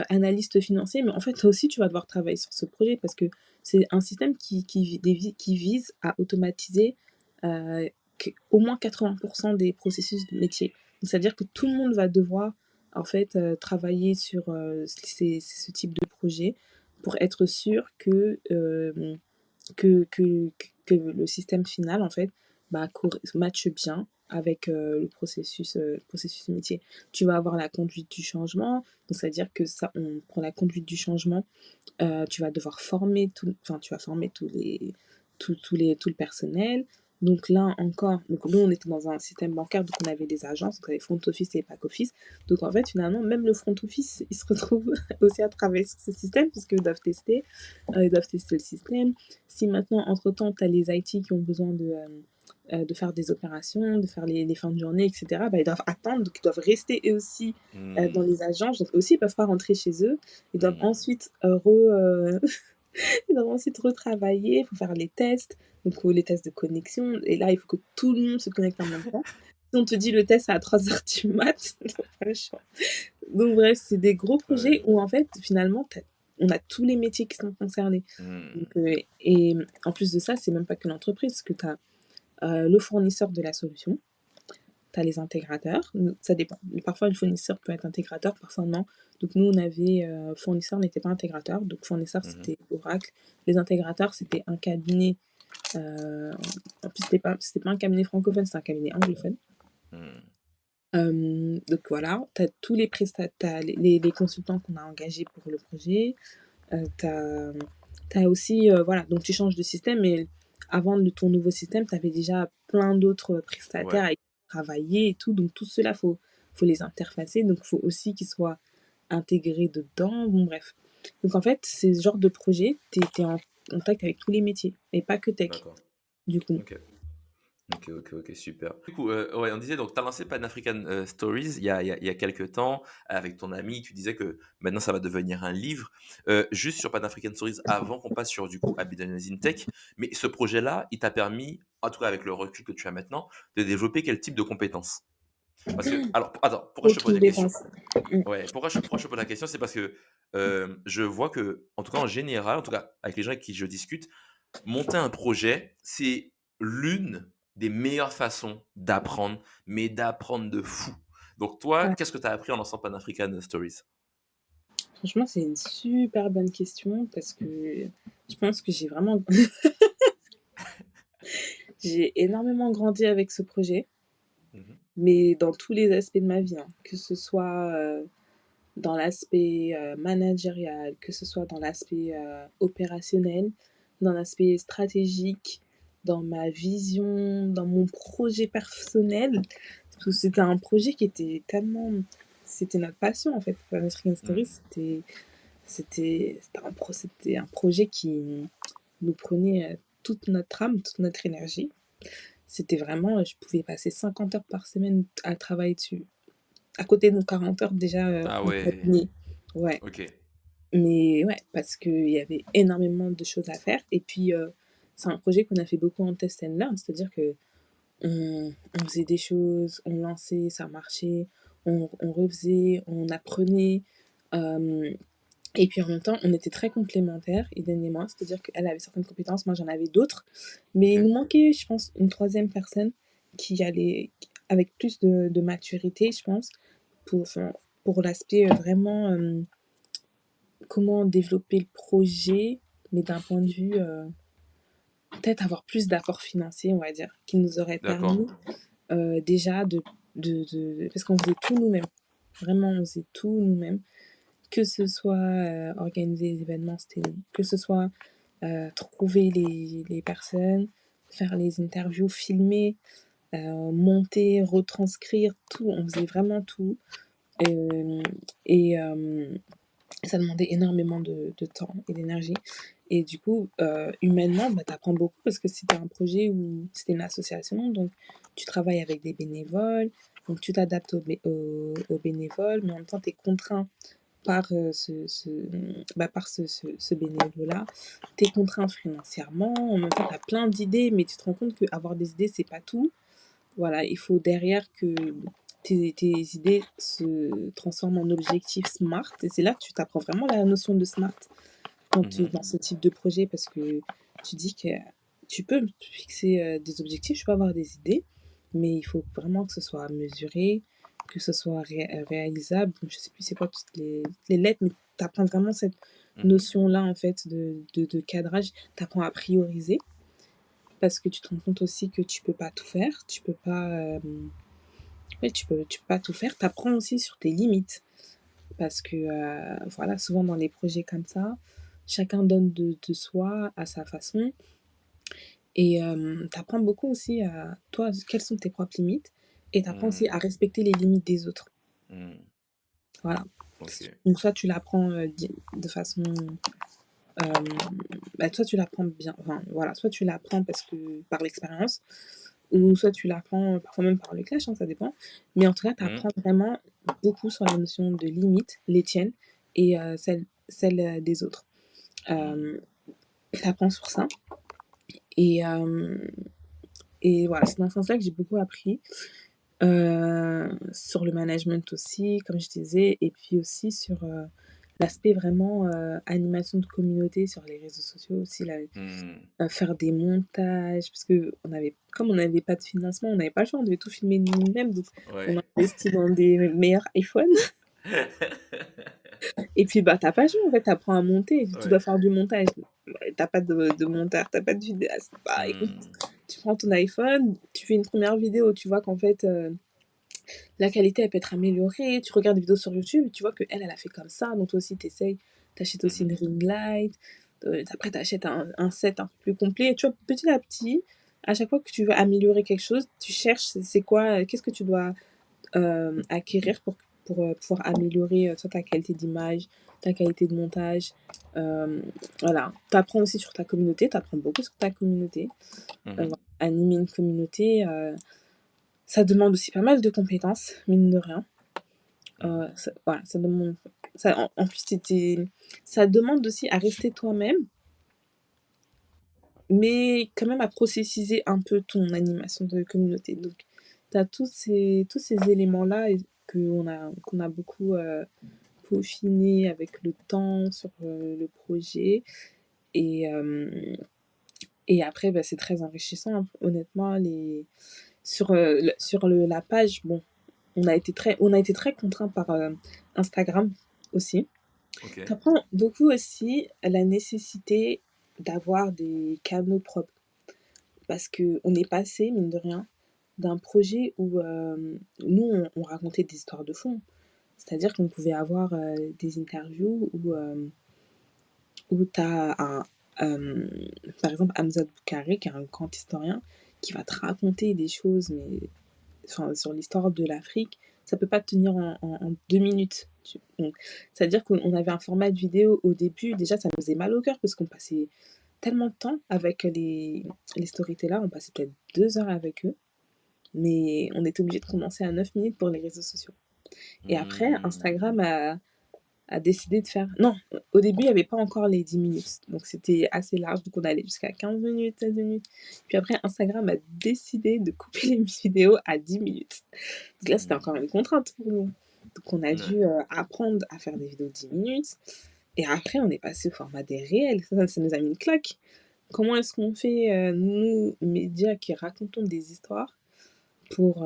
B: analyste financier, mais en fait, toi aussi, tu vas devoir travailler sur ce projet parce que c'est un système qui vise à automatiser au moins 80% des processus de métier. Donc, c'est-à-dire que tout le monde va devoir, en fait, travailler sur ce type de projet pour être sûr que le système final, en fait, bah, matche bien avec le processus métier. Tu vas avoir la conduite du changement, donc c'est-à-dire que ça, pour la conduite du changement, tu vas devoir former tu vas former tout le personnel. Donc là encore, donc nous on était dans un système bancaire, donc on avait des agences, donc on avait front office et back office. Donc en fait finalement même le front office il se retrouve aussi à travailler sur ce système puisqu'ils doivent ils doivent tester le système. Si maintenant entre-temps tu as les IT qui ont besoin de faire des opérations, de faire les fins de journée, etc., bah, ils doivent attendre, donc ils doivent rester eux aussi dans
A: Mm.
B: les agences, donc eux aussi ils peuvent pas rentrer chez eux. Ils doivent
A: Mm.
B: ensuite ils doivent ensuite retravailler, il faut faire les tests, donc les tests de connexion, et là il faut que tout le monde se connecte en même temps. Si on te dit le test c'est à 3 heures du mat, t'as pas le choix. Donc bref, c'est des gros projets
A: Ouais.
B: où en fait finalement on a tous les métiers qui sont concernés. Donc,
A: Mm.
B: et en plus de ça, c'est même pas que l'entreprise, parce que tu as le fournisseur de la solution, tu as les intégrateurs, ça dépend. Parfois, le fournisseur peut être intégrateur, parfois non. Donc, nous, on avait, fournisseur n'était pas intégrateur, donc fournisseur,
A: Mhm.
B: c'était Oracle. Les intégrateurs, c'était un cabinet, euh, en plus, c'était pas un cabinet francophone, c'était un cabinet anglophone.
A: Mm.
B: Donc voilà, tu as tous les prestataires, les consultants qu'on a engagés pour le projet. Tu as aussi, voilà, donc tu changes de système, mais avant ton nouveau système, tu avais déjà plein d'autres prestataires
A: Ouais.
B: avec qui travailler et tout. Donc tout cela, faut les interfacer. Donc il faut aussi qu'ils soient intégrés dedans. Bon, bref. Donc en fait, c'est ce genre de projet, tu es en contact avec tous les métiers et pas que tech,
A: D'accord.
B: du coup.
A: Ok. Ok, ok, ok, super. Du coup, ouais, on disait, donc, tu as lancé Pan African Stories il y a quelques temps avec ton ami. Tu disais que maintenant, ça va devenir un livre. Juste sur Pan African Stories, avant qu'on passe sur, du coup, Abidjan Tech, mais ce projet-là, il t'a permis, en tout cas avec le recul que tu as maintenant, de développer quel type de compétences? Parce que, alors, attends, pourquoi je te pose
B: Aucune
A: la question?
B: défense. Mm.
A: Ouais, pourquoi je te pose la question? C'est parce que je vois que, en tout cas, en général, en tout cas, avec les gens avec qui je discute, monter un projet, c'est l'une des meilleures façons d'apprendre, mais d'apprendre de fou. Donc toi,
B: Ouais.
A: qu'est-ce que tu as appris en lançant Pan African Stories?
B: Franchement, c'est une super bonne question parce que je pense que j'ai vraiment j'ai énormément grandi avec ce projet,
A: Mhm.
B: mais dans tous les aspects de ma vie, hein. Que ce soit, dans l'aspect, managérial, que ce soit dans l'aspect, opérationnel, dans l'aspect stratégique, dans ma vision, dans mon projet personnel. Parce que c'était un projet qui était tellement c'était notre passion en fait. American Stories,
A: Mhm.
B: c'était un projet qui nous prenait, toute notre âme, toute notre énergie. C'était vraiment, je pouvais passer 50 heures par semaine à travailler dessus. À côté de nos 40 heures déjà,
A: Ah
B: en
A: ouais,
B: cabinet. Ouais.
A: ok,
B: Mais ouais, parce qu'il y avait énormément de choses à faire. Et puis, c'est un projet qu'on a fait beaucoup en test and learn, c'est-à-dire que on faisait des choses, on lançait, ça marchait, on refaisait, on apprenait. euh, et puis en même temps, on était très complémentaires, Eden et moi, c'est-à-dire qu'elle avait certaines compétences, moi j'en avais d'autres. Mais
A: ok,
B: il nous manquait, je pense, une troisième personne qui allait, avec plus de maturité, je pense, enfin, pour l'aspect vraiment comment développer le projet, mais d'un point de vue, peut-être avoir plus d'apports financiers, on va dire, qui nous aurait
A: d'accord,
B: permis déjà parce qu'on faisait tout nous-mêmes. Vraiment, on faisait tout nous-mêmes. Que ce soit organiser les événements, c'était nous. Que ce soit trouver les personnes, faire les interviews, filmer, monter, retranscrire, tout. On faisait vraiment tout. Euh, et ça demandait énormément de temps et d'énergie. Et du coup, humainement, bah, tu apprends beaucoup parce que c'était un projet où c'était une association, donc tu travailles avec des bénévoles, donc tu t'adaptes aux bénévoles, mais en même temps, tu es contraint par, par ce bénévolat. Tu es contraint financièrement, en même temps, tu as plein d'idées, mais tu te rends compte qu'avoir des idées, c'est pas tout. Voilà, il faut derrière que tes idées se transforment en objectifs SMART. Et c'est là que tu t'apprends vraiment la notion de SMART quand tu es
A: mhm,
B: dans ce type de projet parce que tu dis que tu peux fixer des objectifs, tu peux avoir des idées, mais il faut vraiment que ce soit mesuré, que ce soit réalisable. Je sais plus c'est quoi toutes les lettres, mais tu apprends vraiment cette
A: mhm,
B: notion-là en fait de cadrage. Tu apprends à prioriser parce que tu te rends compte aussi que tu peux pas tout faire, tu peux pas oui, tu peux pas tout faire. Tu apprends aussi sur tes limites parce que voilà, souvent dans les projets comme ça, chacun donne de soi à sa façon et tu apprends beaucoup aussi à toi, quelles sont tes propres limites et tu apprends aussi
A: mhm,
B: à respecter les limites des autres.
A: mhm,
B: Voilà.
A: ok,
B: Donc soit tu l'apprends de façon bah, soit tu l'apprends bien, enfin voilà, soit tu l'apprends parce que par l'expérience, ou
A: mhm,
B: soit tu l'apprends parfois même par le clash, hein, ça dépend. Mais en tout cas, tu
A: mhm,
B: apprends vraiment beaucoup sur la notion de limites, les tiennes et celles des autres.
A: mhm,
B: Tu apprends sur ça. Et, et voilà, c'est dans ce sens-là que j'ai beaucoup appris. Sur le management aussi, comme je disais, et puis aussi sur l'aspect vraiment animation de communauté sur les réseaux sociaux aussi, là,
A: mhm.
B: faire des montages, parce que comme on n'avait pas de financement, on n'avait pas le choix, on devait tout filmer nous-mêmes, donc on a
A: Ouais.
B: investi dans des meilleurs iPhones. Et puis bah t'as pas le choix, en fait, t'apprends à monter, tu dois
A: Ouais.
B: faire du montage. T'as pas de monteur, t'as pas de vidéaste. Bah écoute,
A: Mhm,
B: tu prends ton iPhone, tu fais une première vidéo, tu vois qu'en fait la qualité elle peut être améliorée, tu regardes des vidéos sur YouTube, tu vois que elle a fait comme ça, donc toi aussi t'essayes, t'achètes aussi une
A: mhm,
B: ring light, après t'achètes un set un peu plus complet, et tu vois, petit à petit, à chaque fois que tu veux améliorer quelque chose, tu cherches c'est quoi, qu'est-ce que tu dois acquérir pour pouvoir améliorer soit ta qualité d'image, ta qualité de montage. Euh, voilà. Tu apprends aussi sur ta communauté, tu apprends beaucoup sur ta communauté.
A: mhm,
B: Voilà. Animer une communauté, ça demande aussi pas mal de compétences, mine de rien.
A: mhm,
B: Voilà, ça demande. Ça, en plus, ça demande aussi à rester toi-même, mais quand même à processiser un peu ton animation de communauté. Donc, tu as tous ces éléments-là qu'on a beaucoup peaufiné avec le temps sur le projet. Et, et après, bah, c'est très enrichissant, hein. Honnêtement, la page, bon, on a été très contraint par Instagram aussi.
A: Ok.
B: Tu apprends beaucoup aussi la nécessité d'avoir des canaux propres parce qu'on est passé, mine de rien, d'un projet où, nous on racontait des histoires de fond. C'est-à-dire qu'on pouvait avoir, des interviews où tu as par exemple Hamza Boukaré qui est un grand historien, qui va te raconter des choses, mais enfin, sur l'histoire de l'Afrique, ça peut pas tenir en 2 minutes. Donc, c'est-à-dire qu'on avait un format de vidéo au début, déjà ça nous faisait mal au cœur parce qu'on passait tellement de temps avec les storytellers, on passait peut-être 2 heures avec eux, mais on était obligé de commencer à 9 minutes pour les réseaux sociaux. Et après,
A: Hmm.
B: Instagram a décidé de faire... Non, au début, il n'y avait pas encore les 10 minutes, donc c'était assez large, donc on allait jusqu'à 15 minutes, 16 minutes. Puis après, Instagram a décidé de couper les vidéos à 10 minutes. Donc là, c'était encore
A: Hmm.
B: une contrainte pour nous. Donc on a
A: Ouais.
B: dû apprendre à faire des vidéos de 10 minutes. Et après, on est passé au format des réels. Ça nous a mis une claque. Comment est-ce qu'on fait, nous, médias qui racontons des histoires, pour...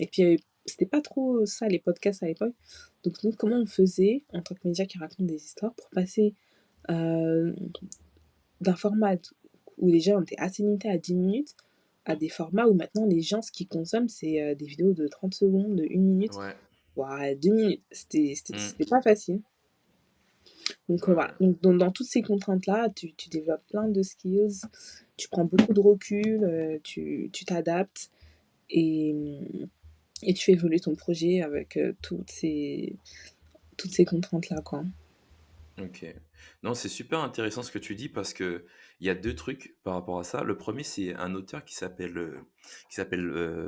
B: Et puis, c'était pas trop ça, les podcasts à l'époque. Donc nous, comment on faisait, en tant que médias qui racontent des histoires, pour passer euh, d'un format où les gens étaient assez limités à 10 minutes, à des formats où maintenant les gens, ce qu'ils consomment, c'est des vidéos de 30 secondes, de 1 minute,
A: Ouais.
B: voire 2 minutes.
A: Hmm.
B: C'était pas facile. Donc voilà.
A: Ouais.
B: Donc, dans toutes ces contraintes-là, tu développes plein de skills, tu prends beaucoup de recul, tu t'adaptes et, et tu fais évoluer ton projet avec toutes ces contraintes-là, quoi.
A: Ok. Non, c'est super intéressant ce que tu dis parce que il y a deux trucs par rapport à ça. Le premier, c'est un auteur qui s'appelle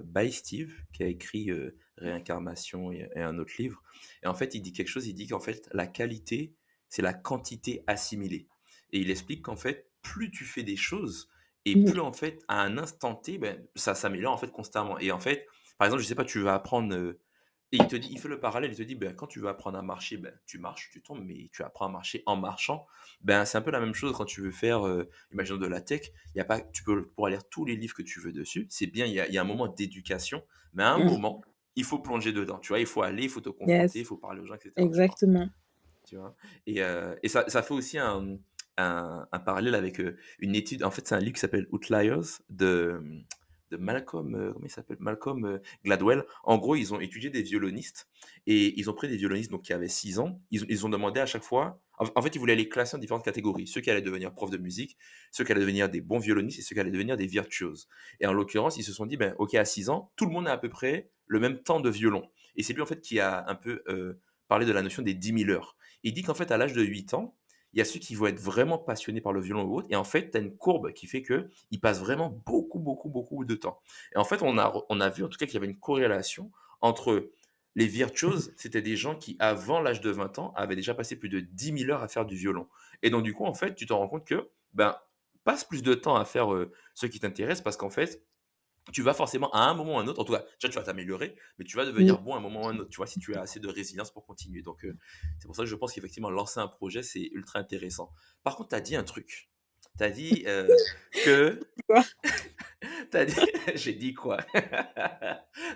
A: By Steve, qui a écrit Réincarnation et un autre livre. Et en fait, il dit quelque chose. Il dit qu'en fait, la qualité, c'est la quantité assimilée. Et il explique qu'en fait, plus tu fais des choses et
B: Mhm.
A: plus en fait, à un instant T, ben, ça s'améliore en fait constamment. Et en fait, par exemple, je sais pas, tu vas apprendre et il te dit, il fait le parallèle, il te dit, ben, quand tu veux apprendre à marcher, ben, tu marches, tu tombes, mais tu apprends à marcher en marchant. Ben, c'est un peu la même chose quand tu veux faire, imaginons de la tech, il y a pas, tu peux pouvoir lire tous les livres que tu veux dessus. C'est bien, il y a un moment d'éducation, mais à un
B: Mhm.
A: moment, il faut plonger dedans. Tu vois, il faut aller, il faut te confronter, il
B: Yes,
A: faut parler aux gens, etc. Tu vois.
B: exactement.
A: Tu vois. Et ça fait aussi un parallèle avec une étude. En fait, c'est un livre qui s'appelle Outliers de Malcolm, comment il s'appelle? Malcolm Gladwell. En gros, ils ont étudié des violonistes et ils ont pris des violonistes donc, qui avaient 6 ans. Ils ont demandé à chaque fois. En fait, ils voulaient les classer en différentes catégories. Ceux qui allaient devenir profs de musique, ceux qui allaient devenir des bons violonistes et ceux qui allaient devenir des virtuoses. Et en l'occurrence, ils se sont dit, ben, OK, à 6 ans, tout le monde a à peu près le même temps de violon. Et c'est lui, en fait, qui a un peu parlé de la notion des 10 000 heures. Il dit qu'en fait, à l'âge de 8 ans, il y a ceux qui vont être vraiment passionnés par le violon ou autre, et en fait, tu as une courbe qui fait qu'ils passent vraiment beaucoup, beaucoup, beaucoup de temps. Et en fait, on a vu en tout cas qu'il y avait une corrélation entre les virtuoses, c'était des gens qui, avant l'âge de 20 ans, avaient déjà passé plus de 10 000 heures à faire du violon. Et donc, du coup, en fait, tu te rends compte que, ben, passe plus de temps à faire ce qui t'intéresse parce qu'en fait, tu vas forcément à un moment ou à un autre, en tout cas, déjà tu vas t'améliorer, mais tu vas devenir
B: Mhm.
A: bon à un moment ou à un autre, tu vois, si tu as assez de résilience pour continuer. Donc, c'est pour ça que je pense qu'effectivement, lancer un projet, c'est ultra intéressant. Par contre, tu as dit un truc. Tu as dit que. T'as dit. J'ai dit quoi?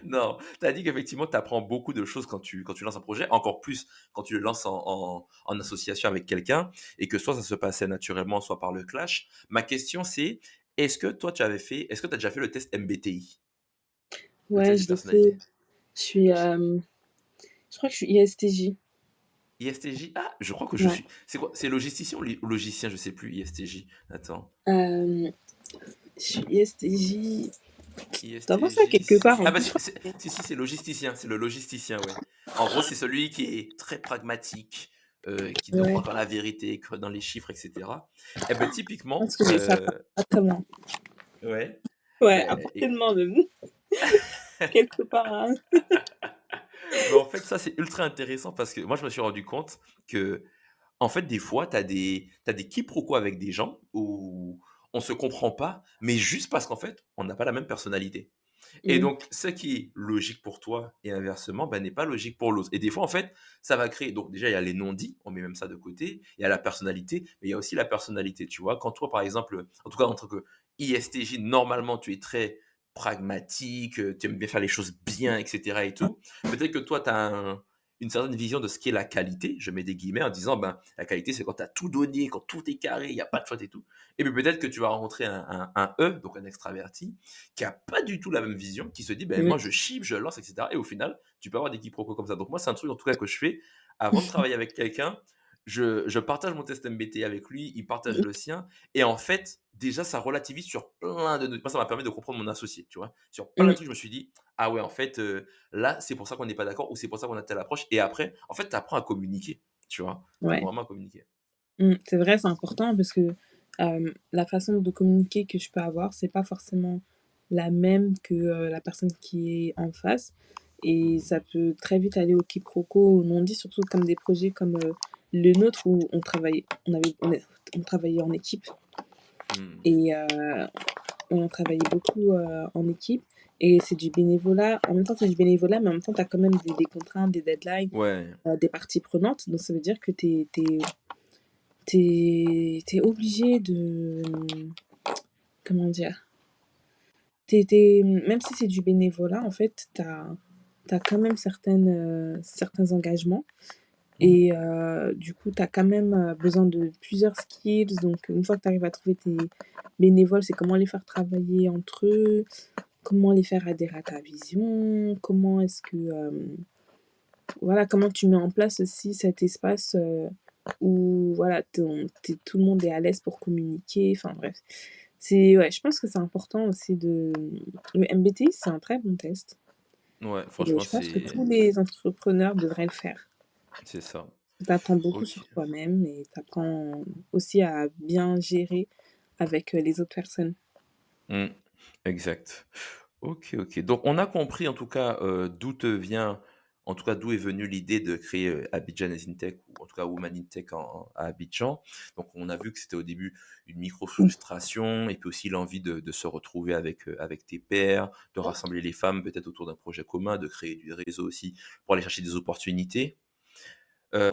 A: Non, tu as dit qu'effectivement, tu apprends beaucoup de choses quand tu lances un projet, encore plus quand tu le lances en association avec quelqu'un, et que soit ça se passait naturellement, soit par le clash. Ma question, c'est est-ce que toi, est-ce que tu as déjà fait le test MBTI? Le
B: Ouais,
A: test de
B: je l'ai fait.
A: personnalité.
B: Je suis, je crois que je suis ISTJ.
A: ISTJ? Ah, je crois que je
B: Ouais.
A: suis. C'est quoi? C'est logisticien ou logicien? Je sais plus. ISTJ. Attends.
B: Euh, je suis ISTJ. T'as voir ça
A: ISTJ,
B: quelque part
A: c'est.
B: en
A: Ah bah
B: plus, je crois.
A: si, c'est logisticien. C'est le logisticien, ouais. En gros, c'est celui qui est très pragmatique, qui ne
B: Ouais.
A: croit qu'en la vérité, que dans les chiffres, etc. Eh ben
B: Je pense
A: typiquement,
B: que j'ai ça pas très bien.
A: ouais.
B: Ouais,
A: Ben,
B: apparemment même. Quelque part, hein.
A: mais en fait, ça, c'est ultra intéressant parce que moi, je me suis rendu compte que en fait, des fois, tu as des quiproquos avec des gens où on se comprend pas, mais juste parce qu'en fait, on n'a pas la même personnalité. Et
B: Mhm.
A: donc, ce qui est logique pour toi et inversement, ben, n'est pas logique pour l'autre. Et des fois, en fait, ça va créer. Donc, déjà, il y a les non-dits, on met même ça de côté. Il y a la personnalité, mais il y a aussi la personnalité. Tu vois, quand toi, par exemple, en tout cas, en tant que ISTJ, normalement, tu es très pragmatique, tu aimes bien faire les choses bien, etc. et tout. Peut-être que toi, tu as une certaine vision de ce qu'est la qualité, je mets des guillemets en disant, ben, la qualité, c'est quand tu as tout donné, quand tout est carré, il n'y a pas de faute et tout. Et puis peut-être que tu vas rencontrer un E, donc un extraverti, qui a pas du tout la même vision, qui se dit, ben,
B: Mmh.
A: moi, je chip, je lance, etc. Et au final, tu peux avoir des quiproquos comme ça. Donc moi, c'est un truc, en tout cas, que je fais avant de travailler avec quelqu'un. Je partage mon test MBTI avec lui, il partage le sien. Et en fait, déjà, ça relativise sur plein de... Moi, ça m'a permis de comprendre mon associé, tu vois. Sur plein de
B: Mmh.
A: trucs, je me suis dit, ah ouais, en fait, là, c'est pour ça qu'on n'est pas d'accord ou c'est pour ça qu'on a telle approche. Et après, en fait, tu apprends à communiquer, tu vois. Tu apprends
B: Ouais.
A: vraiment à communiquer.
B: C'est vrai, c'est important parce que, la façon de communiquer que je peux avoir, c'est pas forcément la même que, la personne qui est en face et ça peut très vite aller au quiproquo, au non-dit, surtout comme des projets comme, le nôtre où on travaillait en équipe
A: Hmm.
B: et on travaillait beaucoup, en équipe et c'est du bénévolat. En même temps, c'est du bénévolat, mais en même temps, tu as quand même des contraintes, des deadlines,
A: Ouais.
B: des parties prenantes. Donc ça veut dire que tu es obligé de, comment dire? Même si c'est du bénévolat, en fait, tu as quand même certains engagements
A: Mhm.
B: et du coup, tu as quand même, besoin de plusieurs skills. Donc une fois que tu arrives à trouver tes bénévoles, c'est comment les faire travailler entre eux, comment les faire adhérer à ta vision, comment est-ce que, voilà, comment tu mets en place aussi cet espace, où voilà, tout le monde est à l'aise pour communiquer, enfin bref. Ouais, je pense que c'est important aussi le MBTI, c'est un très bon test
A: Ouais,
B: et
A: franchement,
B: je pense que tous les entrepreneurs devraient le faire.
A: c'est ça.
B: Tu apprends beaucoup
A: Ok.
B: sur toi-même et tu apprends aussi à bien gérer avec, les autres personnes.
A: Hmm. Exact. OK, OK. Donc on a compris en tout cas, d'où te vient en tout cas d'où est venue l'idée de créer, Abidjan as in Tech ou en tout cas Woman in Tech à Abidjan. Donc on a vu que c'était au début une micro frustration et puis aussi l'envie de se retrouver avec tes pairs, de rassembler les femmes peut-être autour d'un projet commun, de créer du réseau aussi pour aller chercher des opportunités.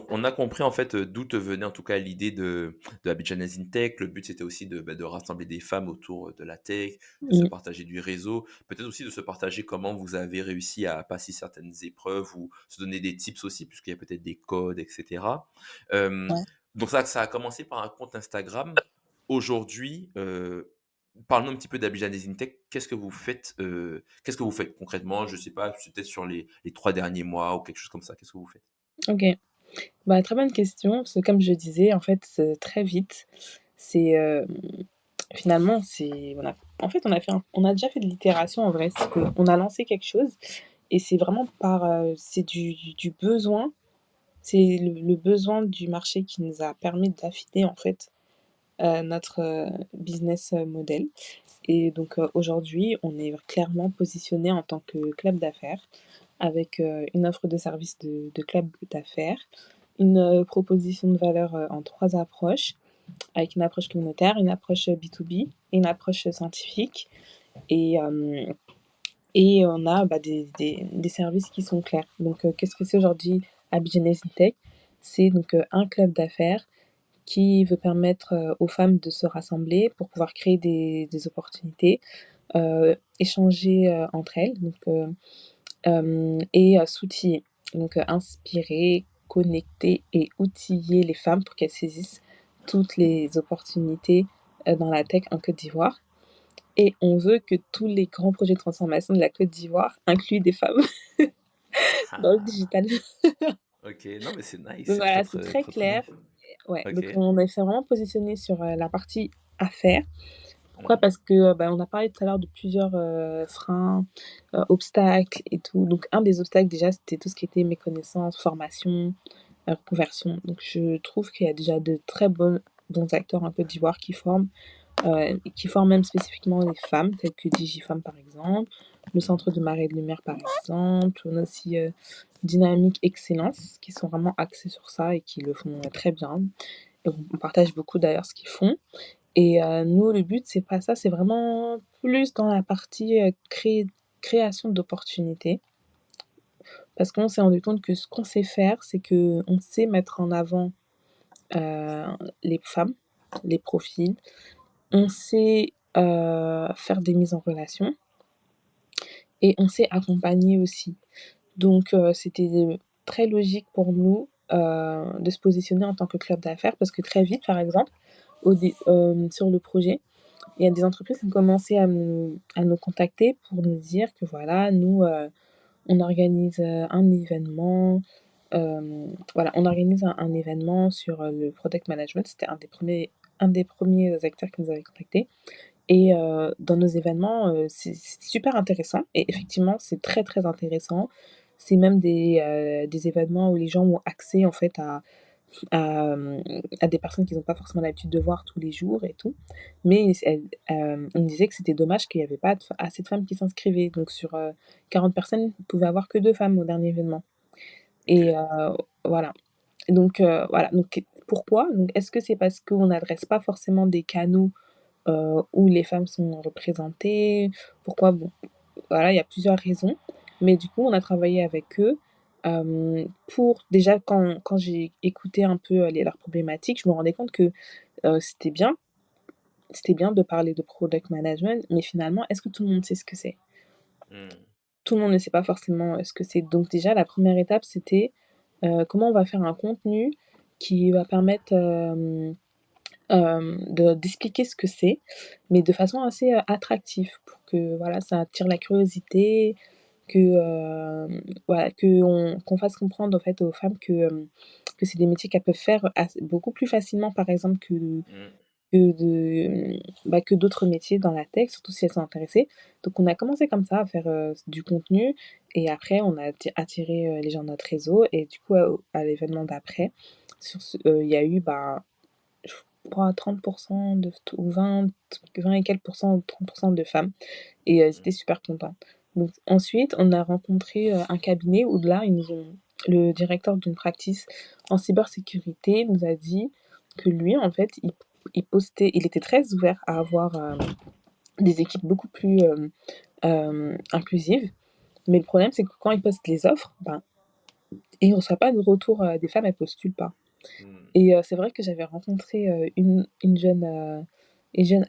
A: On a compris en fait, d'où te venait en tout cas l'idée de Abidjan as in Tech. Le but c'était aussi de, bah, de rassembler des femmes autour de la tech, de se
B: Mmh,
A: partager du réseau, peut-être aussi de se partager comment vous avez réussi à passer certaines épreuves ou se donner des tips aussi, puisqu'il y a peut-être des codes, etc. Euh,
B: ouais.
A: donc ça a commencé par un compte Instagram. Aujourd'hui, parlons un petit peu d'Abidjan as in Tech. Qu'est-ce que vous faites concrètement? Je sais pas, c'est peut-être sur les 3 derniers mois ou quelque chose comme ça. Qu'est-ce que vous faites?
B: OK. Bah, très bonne question, parce que comme je disais, en fait, très vite, c'est, finalement, on a déjà fait de l'itération en vrai. C'est qu'on a lancé quelque chose et c'est vraiment c'est du besoin, c'est le besoin du marché qui nous a permis d'affiner en fait, notre, business, model et donc, aujourd'hui, on est clairement positionné en tant que club d'affaires avec, une offre de service de club d'affaires, une, proposition de valeur, en 3 approches, avec une approche communautaire, une approche, B2B et une approche, scientifique et on a, bah, des services qui sont clairs. Donc, qu'est-ce que c'est aujourd'hui Abidjan Tech? C'est donc, un club d'affaires qui veut permettre, aux femmes de se rassembler pour pouvoir créer des opportunités, échanger, entre elles, donc, et s'outiller. Donc, inspirer, connecter et outiller les femmes pour qu'elles saisissent toutes les opportunités, dans la tech en Côte d'Ivoire et on veut que tous les grands projets de transformation de la Côte d'Ivoire incluent des femmes dans le digital.
A: OK, non, mais c'est nice,
B: Donc
A: c'est très,
B: voilà, c'est
A: très,
B: très
A: très, très bien.
B: clair. Ouais,
A: OK.
B: donc on s'est vraiment positionné sur, la partie affaires. Pourquoi?
A: Mmh.
B: Parce que, bah, on a parlé tout à l'heure de plusieurs, freins, obstacles et tout. Donc un des obstacles déjà, c'était tout ce qui était méconnaissance, formation, conversion. Donc je trouve qu'il y a déjà de très bons acteurs en Côte d'Ivoire qui forment même spécifiquement les femmes, telles que DigiFemme par exemple, le
A: Mmh.
B: Centre de Marée de Lumière par exemple. On a aussi, Dynamique Excellence qui sont vraiment axés sur ça et qui le font très bien. Et on partage beaucoup d'ailleurs ce qu'ils font. Et nous, le but, c'est pas ça, c'est vraiment plus dans la partie, création d'opportunités. Parce qu'on s'est rendu compte que ce qu'on sait faire, c'est qu'on sait mettre en avant, heu, les femmes, les profils. On sait, faire des mises en relation et on sait accompagner aussi. Donc c'était très logique pour nous, de se positionner en tant que club d'affaires parce que très vite, par exemple, sur le projet, il y a des entreprises qui ont commencé à nous contacter pour nous dire que voilà, nous, on organise, un événement, voilà, on organise un événement sur, le product management. C'était un des premiers acteurs qui nous avait contactés et dans nos événements, c'est super intéressant et effectivement, c'est très, très intéressant. C'est même des événements où les gens ont accès en fait à des personnes qu'ils ont pas forcément l'habitude de voir tous les jours et tout. Mais on me disait que c'était dommage qu'il y avait pas assez de femmes qui s'inscrivaient. Donc sur, 40 personnes, il pouvait avoir que 2 femmes au dernier événement et
A: OK.
B: voilà. Donc voilà, donc pourquoi? Donc est-ce que c'est parce qu'on n'adresse pas forcément des canaux, où les femmes sont représentées? Pourquoi? Bon, voilà, il y a plusieurs raisons, mais du coup, on a travaillé avec eux, pour déjà quand j'ai écouté un peu, leurs problématiques, je me rendais compte que, c'était bien de parler de product management, mais finalement, est-ce que tout le monde sait ce que c'est?
A: Mmh.
B: Tout le monde ne sait pas forcément, ce que c'est. Donc déjà, la première étape, c'était, comment on va faire un contenu qui va permettre, d'expliquer ce que c'est, mais de façon assez, attractive pour que, voilà, ça attire la curiosité, que, voilà, qu'on fasse comprendre, en fait, aux femmes que c'est des métiers qu'elles peuvent faire beaucoup plus facilement, par exemple,
A: Mmh.
B: que d'autres métiers dans la tech, surtout si elles sont intéressées. Donc on a commencé comme ça à faire, du contenu et après on a attiré, les gens de notre réseau et du coup, à l'événement d'après, il y a eu, ben, je crois 30 de t ou 20 et quelques pourcents, ou 30 de femmes et ils
A: Mmh.
B: étaient super contents. Donc ensuite, on a rencontré, un cabinet où là, le directeur d'une practice en cybersécurité nous a dit que lui, en fait, il était très ouvert à avoir, des équipes beaucoup plus, inclusives. Mais le problème, c'est que quand il poste les offres, ben, il ne reçoit pas de retour, des femmes, elles postulent pas.
A: Mmh.
B: Et c'est vrai que j'avais rencontré, une jeune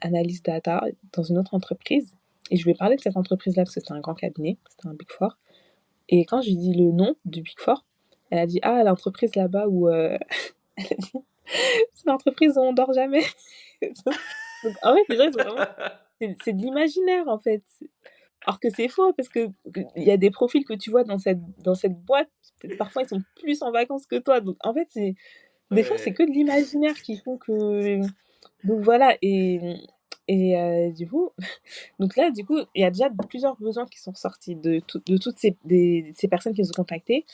B: analyste data dans une autre entreprise et je lui ai parlé de cette entreprise-là parce que c'était un grand cabinet, c'était un Big Four et quand je lui ai dit le nom du Big Four, elle a dit: «Ah, l'entreprise là-bas où, elle a dit: «C'est l'entreprise où on dort jamais». Donc en fait, les gens, ils ont vraiment c'est de l'imaginaire, en fait. Alors que c'est faux parce que il y a des profils que tu vois dans cette boîte, peut-être parfois ils sont plus en vacances que toi, donc en fait, des fois, c'est
A: Ouais.
B: que de l'imaginaire qui font que donc voilà et du coup donc là, du coup, il y a déjà plusieurs besoins qui sont sortis de toutes ces personnes qui nous ont contactés.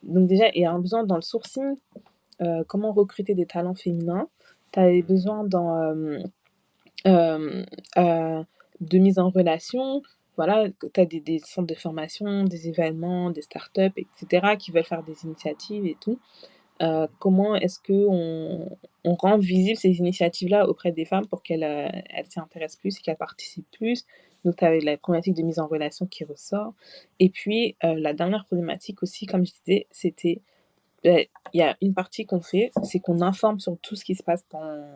B: Donc déjà, il y a un besoin dans le sourcing, comment recruter des talents féminins. Tu as des
A: Mmh.
B: besoins hem, de mise en relation. Voilà, tu as des centres de formation, des événements, des startups et cetera qui veulent faire des initiatives et tout.
A: Mmh.
B: Comment est-ce qu'on rend visible ces initiatives-là auprès des femmes pour qu'elles s'y intéressent plus et qu'elles participent plus? Donc tu as la problématique de mise en relation qui ressort et puis, la dernière problématique aussi, comme je disais, c'était, il y a une partie qu'on fait, c'est qu'on informe sur tout ce qui se passe dans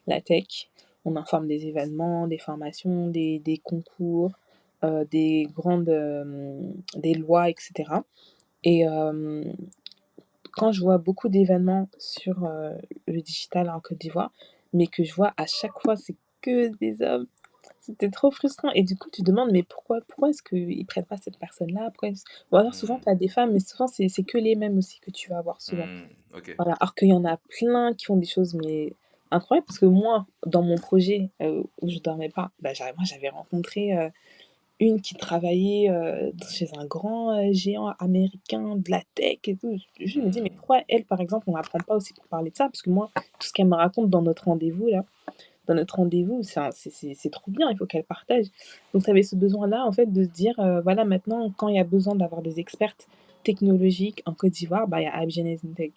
B: la tech. On informe des événements, des formations, des concours, des lois et cetera et quand je vois beaucoup d'événements sur, le digital en Côte d'Ivoire, mais que je vois à chaque fois c'est que des hommes, c'était trop frustrant et du coup tu te demandes: «Mais pourquoi est-ce qu'ils prennent pas cette personne-là? Pourquoi est-ce» ou alors souvent
A: Mmh.
B: tu as des femmes, mais souvent c'est que les mêmes aussi que tu vas voir souvent.
A: Mmh. OK.
B: Voilà, alors qu'il y en a plein qui font des choses mais incroyables parce que moi, dans mon projet, où je dormais pas, bah, j'avais rencontré, une qui travaillait, chez un grand, géant américain de la tech et tout. Je me dis: «Mais
A: Mmh.
B: pourquoi elle, par exemple, on l'apprend pas aussi pour parler de ça?» parce que moi, tout ce qu'elle me raconte dans notre rendez-vous, c'est trop bien, il faut qu'elle partage. Donc tu avais ce besoin-là, en fait, de se dire, voilà, maintenant, quand il y a besoin d'avoir des expertes technologiques en Côte d'Ivoire, bah, il y a Abgenez Tech.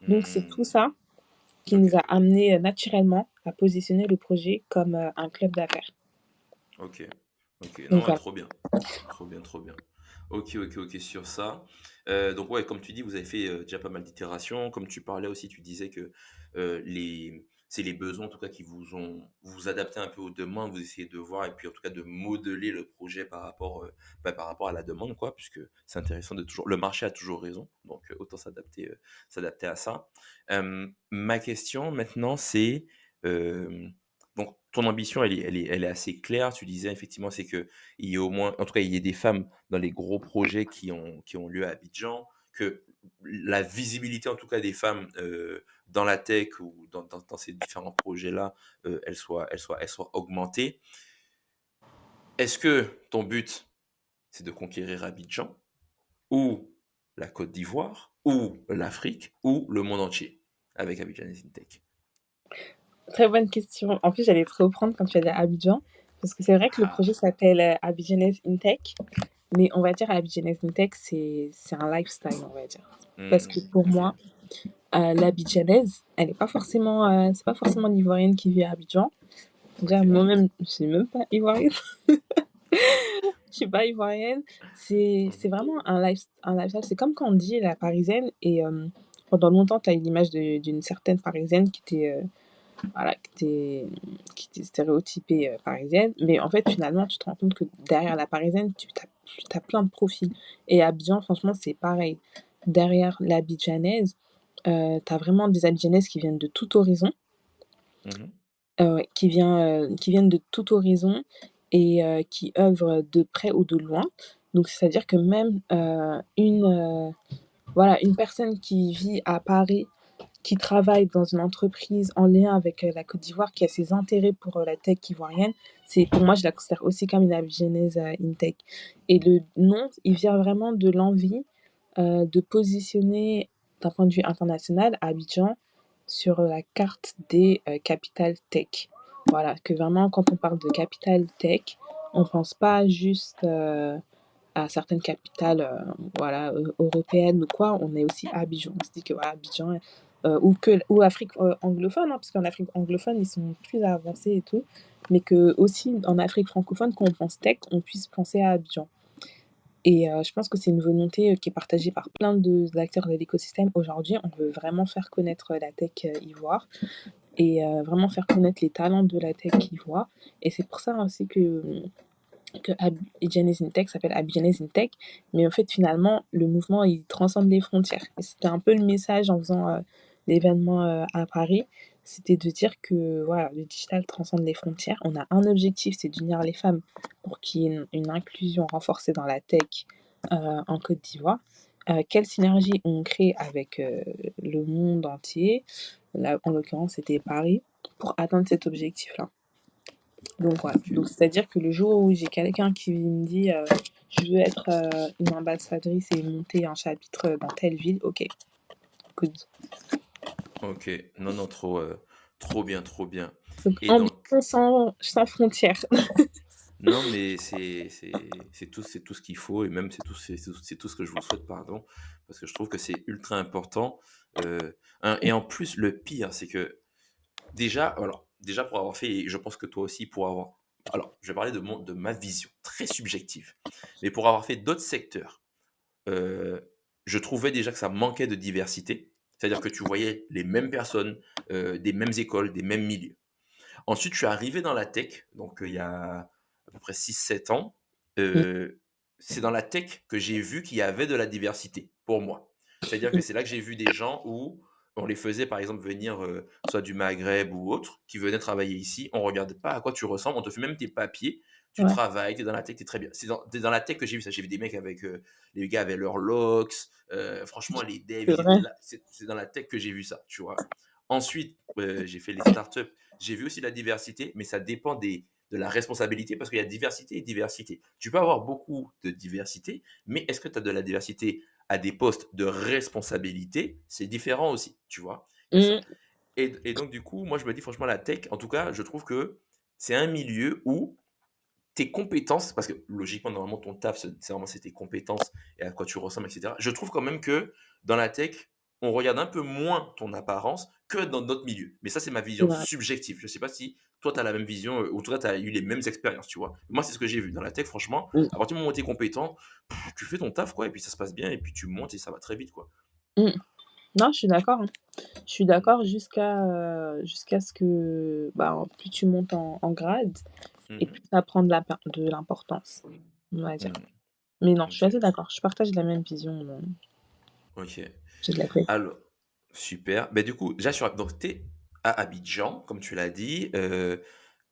B: Donc c'est tout
A: Mmh.
B: ça qui nous
A: OK.
B: a amenés, naturellement à positionner le projet comme, un club d'affaires.
A: OK. OK.
B: Donc
A: Non, ouais,
B: voilà.
A: trop bien. Trop bien, trop bien. OK, OK, OK sur ça. Donc ouais, comme tu dis, vous avez fait, déjà pas mal d'itérations. Comme tu parlais aussi, tu disais que, les c'est les besoins en tout cas qui vous vous adaptez un peu aux demandes, vous essayez de voir et puis en tout cas de modeler le projet par rapport à la demande quoi, puisque c'est intéressant de toujours le marché a toujours raison, donc autant s'adapter à ça. Ma question maintenant c'est, donc ton ambition elle est assez claire. Tu disais effectivement, c'est qu'il y ait au moins en tout cas, il y ait des femmes dans les gros projets qui ont lieu à Abidjan, que la visibilité en tout cas des femmes, dans la tech ou dans ces différents projets-là, elle soit augmentée. Est-ce que ton but, c'est de conquérir Abidjan ou la Côte d'Ivoire ou l'Afrique ou le monde entier avec Abidjan Tech?
B: Très bonne question. En plus, j'allais te reprendre quand tu as dit Abidjan, parce que c'est vrai que le
A: Ah,
B: projet s'appelle Abidjanaise InTech, mais on va dire Abidjanaise InTech, c'est un lifestyle, on va dire. Parce que pour
A: OK.
B: moi, l'Abidjanaise, elle est pas forcément, c'est pas forcément l'Ivoirienne qui vit à Abidjan. Déjà,
A: OK.
B: moi-même, je suis même pas Ivoirienne. Je suis pas Ivoirienne. C'est
A: Mmh.
B: vraiment un lifestyle. C'est comme quand on dit la Parisienne, et pendant longtemps, tu as eu l'image d'une certaine Parisienne qui était voilà, qui était stéréotypée parisienne. Mais en fait, finalement, tu te rends compte que derrière la parisienne, tu as plein de profils. Et Abidjan, franchement, c'est pareil. Derrière l'abidjanaise, tu as vraiment des abidjanaises qui viennent de tout horizon,
A: Mmh.
B: ouais, qui viennent de tout horizon et qui œuvrent de près ou de loin. Donc, c'est-à-dire que même voilà, une personne qui vit à Paris, qui travaille dans une entreprise en lien avec la Côte d'Ivoire, qui a ses intérêts pour la tech ivoirienne, pour moi, je la considère aussi comme une Abidjanaise in-tech. Et le nom, il vient vraiment de l'envie de positionner, d'un point de vue international, Abidjan sur la carte des capitales tech. Voilà, que vraiment, quand on parle de capitale tech, on pense pas juste à certaines capitales voilà, européennes ou quoi, on est aussi à Abidjan. On se dit que voilà, Abidjan, ou Afrique anglophone, hein, parce qu'en Afrique anglophone, ils sont plus avancés et tout, mais que aussi en Afrique francophone, quand on pense tech, on puisse penser à Abidjan. Et je pense que c'est une volonté qui est partagée par plein d'acteurs de l'écosystème. Aujourd'hui, on veut vraiment faire connaître la tech ivoire et vraiment faire connaître les talents de la tech ivoire. Et c'est pour ça aussi que Abidjanaise in Tech s'appelle Abidjanaise in Tech, mais en fait, finalement, le mouvement, il transcende les frontières. Et c'était un peu le message en faisant l'événement à Paris, c'était de dire que voilà, le digital transcende les frontières. On a un objectif, c'est d'unir les femmes pour qu'il y ait une inclusion renforcée dans la tech en Côte d'Ivoire. Quelle synergie on crée avec le monde entier, là, en l'occurrence, c'était Paris, pour atteindre cet objectif-là. Donc voilà,
A: OK.
B: donc c'est-à-dire que le jour où j'ai quelqu'un qui me dit je veux être une ambassadrice et monter un chapitre dans telle ville, ok, good.
A: OK. Non, non, trop bien, trop bien.
B: Donc
A: Et donc
B: ambition sans frontières.
A: non, mais c'est tout ce qu'il faut et même c'est tout ce que je vous souhaite, pardon, parce que je trouve que c'est ultra important, et en plus, le pire, c'est que déjà pour avoir fait et je pense que toi aussi pour avoir alors, je vais parler de ma vision très subjective, mais pour avoir fait d'autres secteurs, je trouvais déjà que ça manquait de diversité. C'est-à-dire que tu voyais les mêmes personnes, des mêmes écoles, des mêmes milieux. Ensuite, je suis arrivé dans la tech, donc il y a à peu près 6 7 ans. Heu, c'est dans la tech que j'ai vu qu'il y avait de la diversité, pour moi. C'est-à-dire que c'est là que j'ai vu des gens où on les faisait, par exemple, venir, soit du Maghreb ou autre, qui venaient travailler ici. On regarde pas à quoi tu ressembles, on te fait même tes papiers, tu
B: Ouais,
A: travailles, tu es dans la tech, tu es très bien. C'est dans la tech que j'ai vu ça. J'ai vu des mecs avec, les gars avaient leurs locks, franchement les devs,
B: c'est
A: ils
B: vrai.
A: étaient là. C'est dans la tech que j'ai vu ça, tu vois? Ensuite, j'ai fait les startups, j'ai vu aussi la diversité, mais ça dépend de la responsabilité parce qu'il y a diversité et diversité. Tu peux avoir beaucoup de diversité, mais est-ce que tu as de la diversité à des postes de responsabilité? C'est différent aussi, tu vois? Il y a ça.
B: Mm,
A: Et donc, du coup, moi, je me dis franchement, la tech, en tout cas, je trouve que c'est un milieu où tes compétences, parce que logiquement, normalement, ton taf, c'est tes compétences et à quoi tu ressembles, etc. Je trouve quand même que dans la tech, on regarde un peu moins ton apparence que dans d'autres milieux. Mais ça, c'est ma
B: c'est
A: vision
B: vrai.
A: subjective. Je ne sais pas si toi, tu as la même vision, ou toi, tu as eu les mêmes expériences, tu vois. Moi, c'est ce que j'ai vu. Dans la tech, franchement,
B: Mm,
A: à partir du moment où tu es compétent, tu fais ton taf, quoi, et puis ça se passe bien, et puis tu montes et ça va très vite, quoi.
B: mm. Non, je suis d'accord, hein. Je suis
A: Mmh.
B: d'accord jusqu'à ce que, bah, plus tu montes en grade et
A: Mmh.
B: plus ça prend de l'importance, on va dire.
A: Mmh.
B: Mais non, je suis
A: OK.
B: assez d'accord, je partage la même vision,
A: OK.
B: je l'accepte.
A: Alors super. Ben du coup, déjà sur donc tu es à Abidjan, comme tu l'as dit,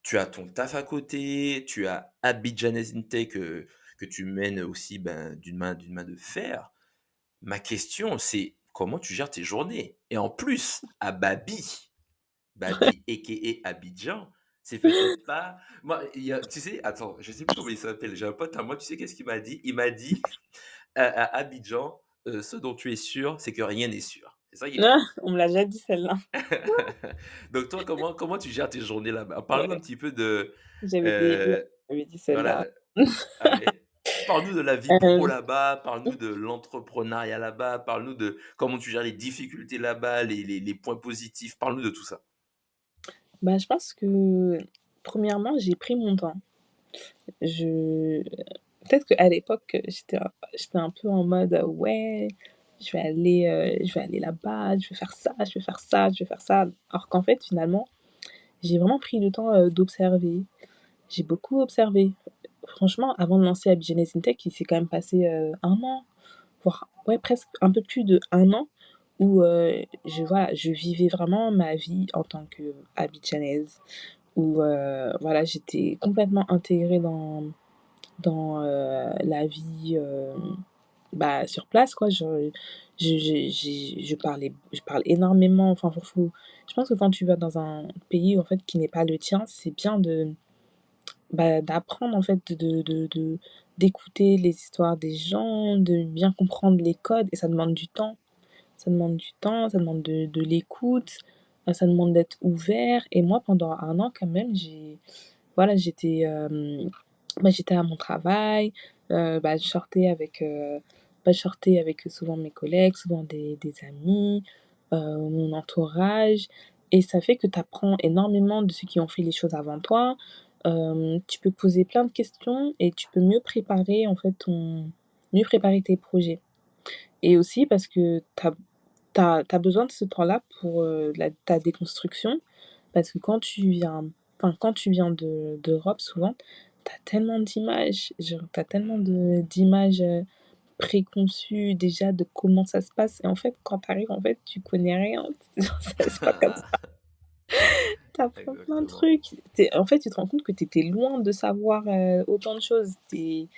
A: tu as ton taf à côté, tu as Abidjanaise Intake, que tu mènes aussi, ben, d'une main de fer. Ma question, c'est comment tu gères tes journées? Et en plus, à Babi a.k.a. Abidjan, c'est peut-être pas moi, il y a tu sais, attends, je sais plus comment il s'appelle, j'ai un pote à moi, tu sais qu'est-ce qu'il m'a dit? Il m'a dit: à Abidjan, ce dont tu es sûr, c'est que rien n'est sûr». C'est ça qu'il m'a
B: Ah!
A: dit.
B: On me l'a déjà dit celle-là.
A: Donc toi, comment tu gères tes journées là-bas? Parle-nous un
B: Ouais,
A: petit peu de,
B: ouais,
A: heu,
B: j'avais dit
A: voilà,
B: celle-là.
A: allez, parle-nous de la vie pro
B: Hem,
A: là-bas, parle-nous de l'entrepreneuriat là-bas, parle-nous de comment tu gères les difficultés là-bas, les points positifs, parle-nous de tout ça.
B: Bah, je pense que, premièrement, j'ai pris mon temps. Je Peut-être qu'à l'époque, j'étais un peu en mode, «Ouais, je vais aller là-bas, je vais faire ça, je vais faire ça, je vais faire ça». Alors qu'en fait, finalement, j'ai vraiment pris le temps, d'observer. J'ai beaucoup observé. Franchement, avant de lancer Abidjan Tech, il s'est quand même passé, 1 an, voire ouais, presque un peu plus de 1 an où, je vivais vraiment ma vie en tant qu'Abidjanaise, où, voilà, j'étais complètement intégrée dans la vie, bah, sur place quoi. Je parle énormément, enfin faut je pense que quand tu vas dans un pays en fait qui n'est pas le tien, c'est bien d'apprendre en fait d'écouter les histoires des gens, de bien comprendre les codes et ça demande du temps. Ça demande du temps, ça demande de l'écoute, ça demande d'être ouvert et moi pendant 1 an quand même voilà, j'étais à mon travail, bah, je sortais avec souvent mes collègues, souvent des amis, mon entourage et ça fait que tu apprends énormément de ceux qui ont fait les choses avant toi. Tu peux poser plein de questions et tu peux mieux préparer tes projets et aussi parce que tu as besoin de ce temps-là pour, ta déconstruction parce que quand tu viens d'Europe souvent, tu as tellement d'images, genre tu as tellement
A: Mmh.
B: d'images, préconçues déjà de comment ça se passe et en fait, quand tu arrives, en fait, tu connais rien. Genre c'est pas comme ça. Tu apprends plein de
A: Exactement.
B: trucs. Tu te rends compte que tu étais loin de savoir, autant de choses. Il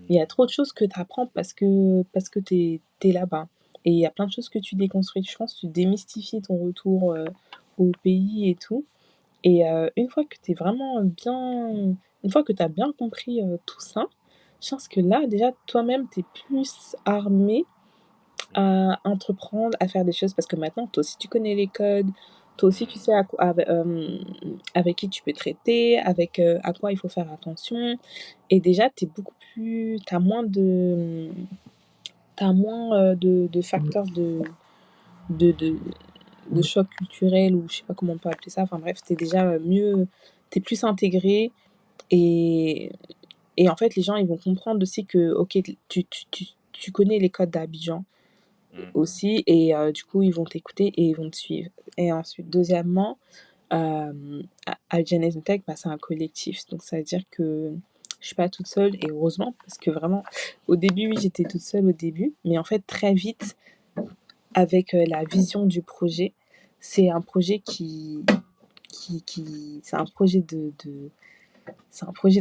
B: y a
A: Mmh.
B: trop de choses que tu apprends parce que tu es là-bas et il y a plein de choses que tu déconstruis. Je pense que tu démystifies ton retour, au pays et tout et une fois que tu as bien compris, tout ça, je pense que là, déjà, toi-même, tu es plus armé
A: Mmh.
B: à entreprendre, à faire des choses parce que maintenant, toi aussi, tu connais les codes, toi aussi, tu
A: Mmh.
B: sais avec qui tu peux traiter, à quoi il faut faire attention et déjà, tu moins, de facteurs de de de choc culturel ou je sais pas comment on peut appeler ça, enfin bref, tu plus intégré et en fait, les gens, ils vont comprendre aussi que, OK, tu connais les codes d'Abidjan
A: Mmh.
B: aussi et du coup, ils vont t'écouter et ils vont te suivre et ensuite, deuxièmement, Abidjan Tech, bah, c'est un collectif, donc ça veut dire que je suis pas toute seule et heureusement parce que vraiment, au début, oui, j'étais toute seule au début, mais en fait, très vite, avec, la vision du projet, c'est un projet qui c'est un projet de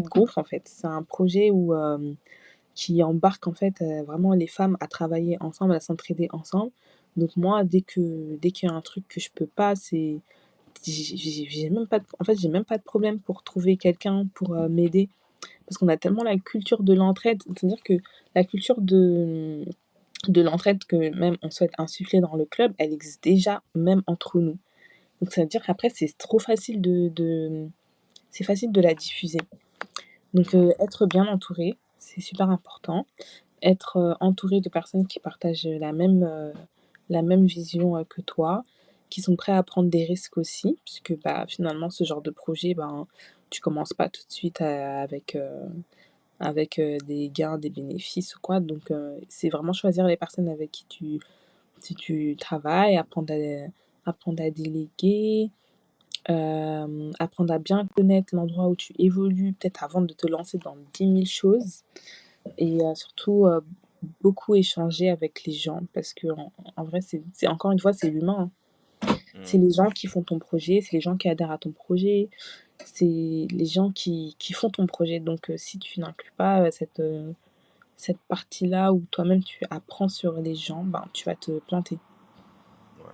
B: groupe, en fait. C'est un projet qui embarque, en fait, vraiment les femmes à travailler ensemble, à s'entraider ensemble. Donc moi, dès qu'il y a un truc que je peux pas, j'ai même pas j'ai même pas de problème pour trouver quelqu'un pour, m'aider. Parce qu'on a tellement la culture de l'entraide, c'est-à-dire que la culture de l'entraide que même on souhaite insuffler dans le club, elle existe déjà même entre nous. Donc ça veut dire qu'après c'est facile de la diffuser. Donc
A: Mmh.
B: être bien entouré, c'est super important. Être, entouré de personnes qui partagent, la même vision, que toi, qui sont prêts à prendre des risques aussi, puisque, bah, finalement ce genre de projet, ben, tu commences pas tout de suite, avec, des gains, des bénéfices ou quoi. Donc c'est vraiment choisir les personnes avec qui tu si tu travailles, apprendre à déléguer, apprendre à bien connaître l'endroit où tu évolues, peut-être avant de te lancer dans 10 000 choses et surtout, beaucoup échanger avec les gens parce qu'en vrai, c'est encore une fois, c'est l'humain, hein. C'est
A: Mhm.
B: les gens qui font ton projet, c'est les gens qui adhèrent à ton projet, c'est les gens qui font ton projet donc si tu n'inclus pas, cette partie-là où toi-même tu apprends sur les gens, ben, tu vas te planter.
A: Ouais.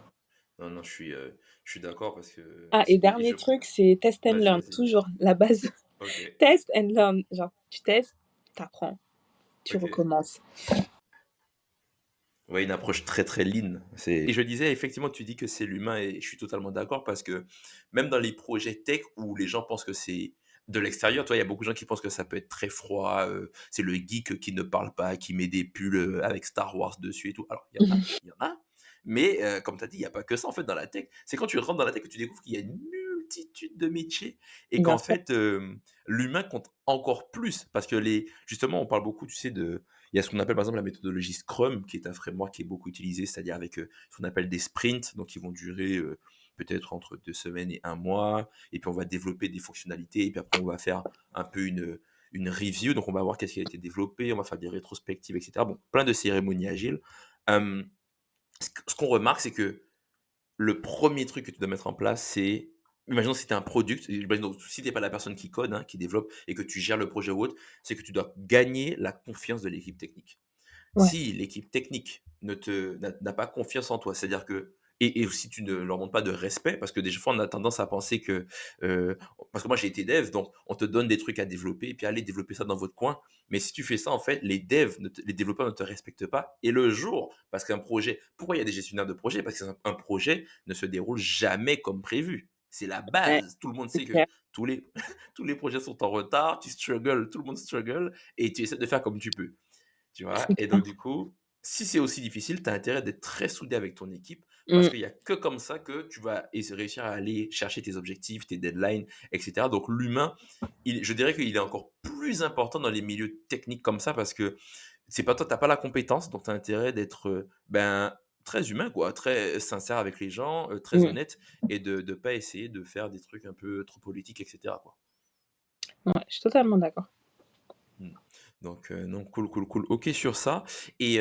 A: Non, non, je suis d'accord parce que
B: Ah et
A: et
B: dernier
A: je
B: truc, c'est test and
A: vas-y,
B: learn,
A: vas-y.
B: toujours la base.
A: Ok,
B: Test and learn, genre tu testes, tu apprends, tu
A: ok.
B: recommences.
A: Ouais, une approche très très lean. Et je disais, effectivement, tu dis que c'est l'humain et je suis totalement d'accord parce que même dans les projets tech où les gens pensent que c'est de l'extérieur, toi, il y a beaucoup de gens qui pensent que ça peut être très froid, c'est le geek qui ne parle pas, qui met des pulls avec Star Wars dessus et tout. Alors, il y en a, mais comme tu as dit, il n'y a pas que ça en fait dans la tech. C'est quand tu rentres dans la tech que tu découvres qu'il y a une multitude de métiers et
B: Bien
A: qu'en
B: sûr.
A: fait, l'humain compte encore plus parce que justement, on parle beaucoup, tu sais, il y a ce qu'on appelle par exemple la méthodologie Scrum, qui est un framework qui est beaucoup utilisé, c'est-à-dire avec ce qu'on appelle des sprints, donc qui vont durer peut-être entre 2 semaines et un mois, et puis on va développer des fonctionnalités, et puis après on va faire un peu une review, donc on va voir qu'est-ce qui a été développé, on va faire des rétrospectives, etc. Bon, plein de cérémonies agiles. Euh, ce qu'on remarque, c'est que le premier truc que tu dois mettre en place, c'est, imaginons si tu es un product, imaginons si tu n'es pas la personne qui code, hein, qui développe, et que tu gères le projet ou autre, c'est que tu dois gagner la confiance de l'équipe technique.
B: Ouais,
A: Si l'équipe technique n'a pas confiance en toi, c'est-à-dire que et si tu ne leur montres pas de respect, parce que des fois on a tendance à penser que parce que moi j'ai été dev, donc on te donne des trucs à développer et puis allez développer ça dans votre coin. Mais si tu fais ça, en fait, les développeurs ne te respectent pas. Et le jour, parce qu'un projet, pourquoi il y a des gestionnaires de projet? Parce qu'un projet ne se déroule jamais comme prévu. C'est la
B: ouais,
A: base. Tout le monde
B: c'est
A: sait que
B: clair,
A: tous les, tous les projets sont en retard, tu struggles, tout le monde struggle, et tu essaies de faire comme tu peux. Tu vois?
B: c'est
A: Et
B: clair.
A: donc, du coup, si c'est aussi difficile, tu as intérêt d'être très soudé avec ton équipe parce
B: Mmh,
A: qu'il y a que comme ça que tu vas réussir à aller chercher tes objectifs, tes deadlines, etc. Donc, l'humain, je dirais qu'il est encore plus important dans les milieux techniques comme ça parce que c'est pas toi, tu n'as pas la compétence, donc tu as intérêt d'être ben, très humain, quoi, très sincère avec les gens, très
B: mmh.
A: honnête et de ne pas essayer de faire des trucs un peu trop politiques, etc. Quoi.
B: Ouais, je suis totalement d'accord.
A: Mmh. Donc non, cool, cool, cool. OK sur ça et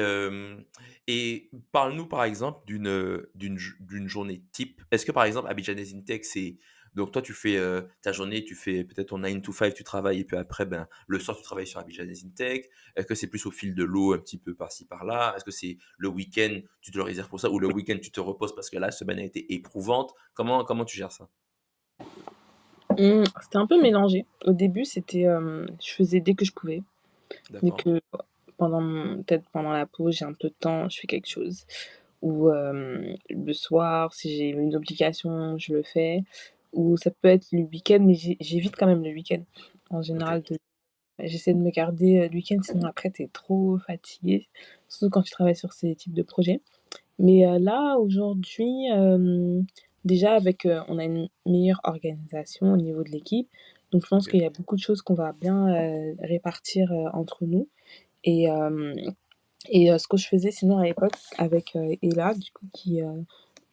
A: parle-nous par exemple d'une journée type. Est-ce que par exemple Abidjan Tech, c'est donc toi tu fais, ta journée, tu fais peut-être ton 9 to 5, tu travailles et puis après, ben, le soir tu travailles sur Abidjan Tech. Est-ce que c'est plus au fil de l'eau un petit peu par-ci par-là? Est-ce que c'est le week-end, tu te le réserves pour ça ou le week-end tu te reposes parce que la semaine a été éprouvante? Comment tu gères ça?
B: C'était un peu mélangé. Au début, c'était, je faisais dès que je pouvais. Dès
A: D'accord.
B: que peut-être pendant la pause, j'ai un peu de temps, je fais quelque chose. Ou, le soir, si j'ai une obligation, je le fais. Ou ça peut être le week-end, mais j'évite quand même le week-end. En général,
A: OK.
B: j'essaie de me garder, le week-end, sinon après tu es trop fatigué, surtout quand tu travailles sur ces types de projets. Mais, là, aujourd'hui, déjà avec, on a une meilleure organisation au niveau de l'équipe, donc je pense
A: OK.
B: qu'il y a beaucoup de choses qu'on va bien, répartir, entre nous et ce que je faisais sinon à l'époque avec, Ella du coup qui,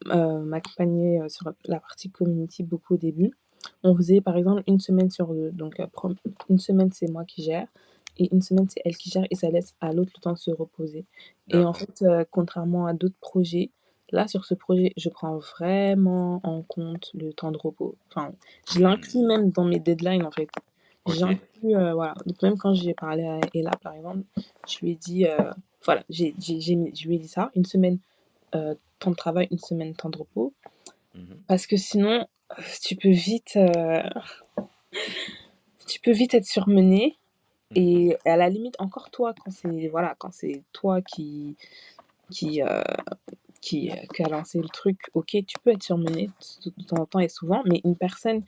B: m'accompagnait, sur la partie community beaucoup au début. On faisait par exemple une semaine sur 2, donc prom une semaine c'est moi qui gère et une semaine c'est elle qui gère et ça laisse à l'autre le temps de se reposer et en
A: D'accord.
B: fait, contrairement à d'autres projets, là sur ce projet, je prends vraiment en compte le temps de repos. Enfin, je
A: Mmh.
B: l'inclus même dans mes deadlines en fait.
A: OK.
B: J'inclus, voilà, donc même quand j'ai parlé à Ella par exemple, je lui ai dit, voilà, je lui ai dit ça, une semaine, temps de travail, une semaine temps de repos.
A: Mmh.
B: Parce que sinon, tu peux vite, tu peux vite être surmené
A: Mmh.
B: et à la limite encore toi quand c'est voilà, quand c'est toi qui, heu, qui a lancé le truc, OK, tu peux être surmené de temps en temps et souvent, mais une personne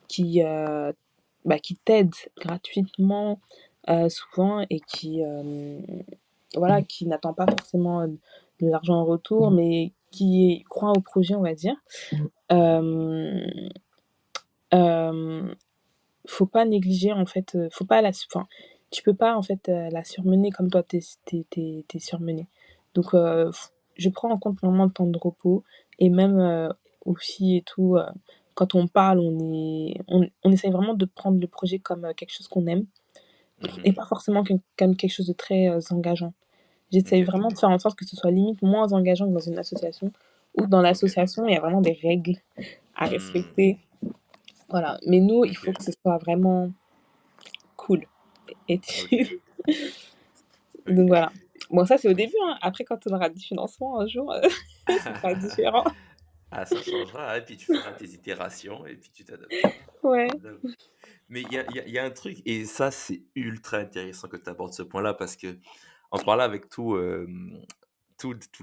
B: qui, bah, qui t'aide gratuitement, souvent et qui, voilà, qui n'attend pas forcément, de l'argent en retour, mais qui croit au projet, on va dire,
A: Mmh.
B: hem, hem faut pas négliger en fait, faut pas enfin, tu peux pas en fait, la surmener comme toi tu es surmené. Donc je prends en compte vraiment le temps de repos et même, aussi et tout, quand on parle, on essaye vraiment de prendre le projet comme, quelque chose qu'on aime et
A: Mhm.
B: pas forcément comme quelque chose de très, engageant. J'essaye
A: Ok,
B: vraiment de faire en sorte que ce soit limite moins engageant que dans une association, où dans
A: ok.
B: l'association, il y a vraiment des règles à
A: Hmm,
B: respecter. Voilà, mais nous, il
A: ok,
B: faut que ce soit vraiment cool et
A: ok,
B: chill. Donc
A: ok,
B: voilà. Bon ça, c'est au début, hein. Après quand on aura du financement un jour, ce sera différent.
A: Ah, ça changera, hein, et puis tu feras tes itérations et puis tu t'adapteras.
B: Ouais,
A: J'avoue. Mais il y a un truc, et ça, c'est ultra intéressant que tu abordes ce point-là, parce que en te parlant avec tous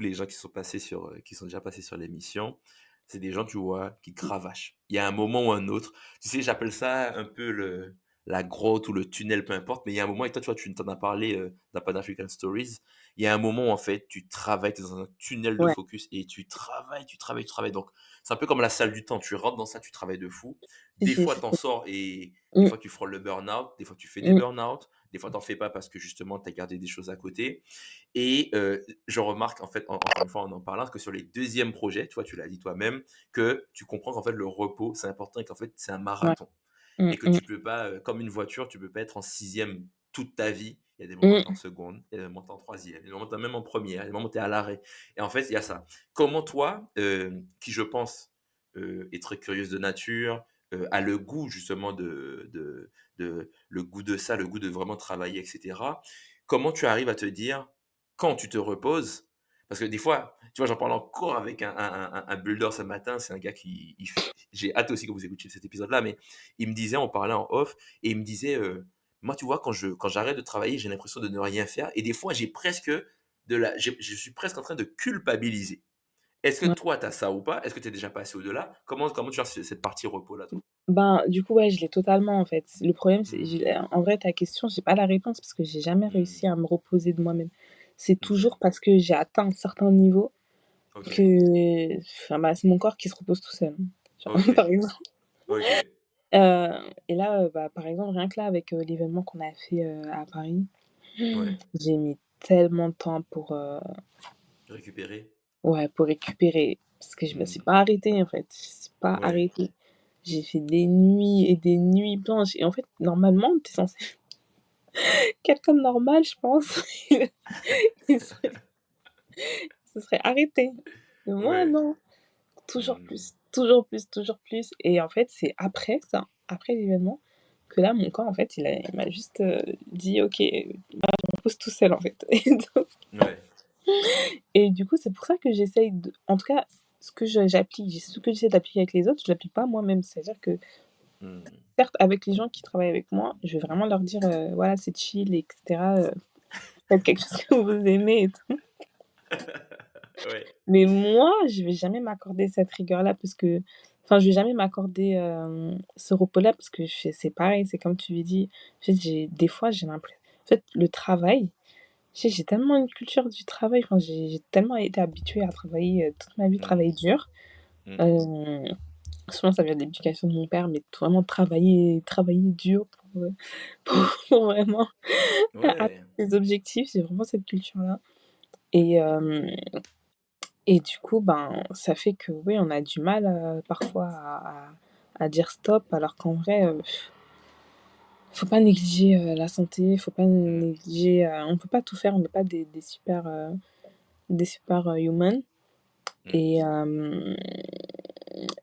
A: les gens qui sont passés qui sont déjà passés sur l'émission, c'est des gens, tu vois, qui cravachent. Il y a un moment ou un autre, tu sais, j'appelle ça un peu la grotte ou le tunnel, peu importe, mais il y a un moment, et toi, tu vois, tu t'en as parlé dans Pan African Stories, il y a un moment où, en fait, tu travailles, tu es dans un tunnel de
B: ouais,
A: focus, et tu travailles, tu travailles, tu travailles. Donc, c'est un peu comme la salle du temps, tu rentres dans ça, tu travailles de fou.
B: si,
A: Des
B: si,
A: fois,
B: si,
A: t'en
B: si.
A: sors et des
B: Mmh,
A: fois, tu frôles le burn-out, des fois, tu fais des
B: mmh,
A: burn-out, des fois, t'en fais pas parce que justement, tu as gardé des choses à côté. Et je remarque, en fait, encore une fois, en parlant, que sur les deuxièmes projets, tu vois, tu l'as dit toi-même, que tu comprends qu'en fait, le repos, c'est important et qu'en fait, c'est un
B: ouais.
A: marathon.
B: Mmh,
A: Et que
B: mmh,
A: tu peux pas, comme une voiture, tu peux pas être en sixième toute ta vie. Il y a des moments où tu es en
B: mmh.
A: seconde, il y a des moments où tu es en troisième, il y a des moments où tu es même en première, il y a des moments où tu es à l'arrêt. Et en fait, il y a ça. Comment toi, qui je pense est très curieuse de nature, a le goût justement le goût de ça, le goût de vraiment travailler, etc. Comment tu arrives à te dire, quand tu te reposes, parce que des fois, tu vois, j'en parle encore avec un builder ce matin, c'est un gars j'ai hâte aussi que vous écoutiez cet épisode-là, mais il me disait, on parlait en off, et il me disait, moi, tu vois, quand j'arrête de travailler, j'ai l'impression de ne rien faire, et des fois, je suis presque en train de culpabiliser. Est-ce que
B: Ouais.
A: toi, tu as ça ou pas? Est-ce que tu es déjà passé au-delà? Comment tu as cette partie repos là, toi?
B: Ben, du coup, ouais, je l'ai totalement, en fait. Le problème, c'est
A: Hmm,
B: en vrai, ta question, j'ai pas la réponse parce que j'ai jamais
A: hmm,
B: réussi à me reposer de moi-même. C'est
A: ok,
B: toujours parce que j'ai atteint un certain niveau
A: ok,
B: que enfin, bah, c'est mon corps qui se repose tout seul, hein.
A: ok,
B: Genre, par exemple.
A: ok.
B: Et là, bah, par exemple, rien que là, avec, l'événement qu'on a fait, à Paris,
A: Ouais,
B: j'ai mis tellement de temps pour,
A: récupérer.
B: ouais, pour récupérer parce que je me suis
A: Hmm,
B: pas arrêtée, en fait. Je suis pas
A: ouais.
B: arrêtée. J'ai fait des nuits et des nuits blanches et en fait, normalement, tu es censé quelqu'un de normal, je pense, il se serait arrêté. Mais moi,
A: Ouais.
B: non, toujours
A: Hmm,
B: plus, toujours plus, toujours plus et en fait, c'est après ça, après l'événement, que là, mon corps, en fait, il m'a juste, dit: «OK, on pose tout seul, en fait»
A: ouais.
B: et du coup, c'est pour ça que j'essaye de en tout cas, ce que j'essaie d'appliquer avec les autres, je l'applique pas moi-même. C'est-à-dire que,
A: Hmm.
B: certes, avec les gens qui travaillent avec moi, je vais vraiment leur dire, «Voilà, c'est chill et cetera, faites quelque chose que vous aimez et tout».
A: Ouais.
B: Mais moi, je vais jamais m'accorder cette rigueur-là parce que enfin, je vais jamais m'accorder, ce repos-là parce que c'est pareil, c'est comme tu lui dis, en fait, j'ai des fois, j'ai l'impression en fait, le travail, tu sais, j'ai tellement une culture du travail, enfin, j'ai tellement été habituée à travailler, toute ma vie,
A: Hmm,
B: travailler dur.
A: hmm,
B: Hem, Souvent ça vient de l'éducation de mon père, mais vraiment travailler dur pour, pour vraiment atteindre
A: ouais.
B: ses objectifs, j'ai vraiment cette culture-là et et du coup, ben, ça fait que, oui, on a du mal, parfois à dire stop alors qu'en vrai, faut pas négliger, la santé, faut pas
A: Hmm,
B: négliger, on peut pas tout faire, on n'est pas des super, human
A: hmm,
B: et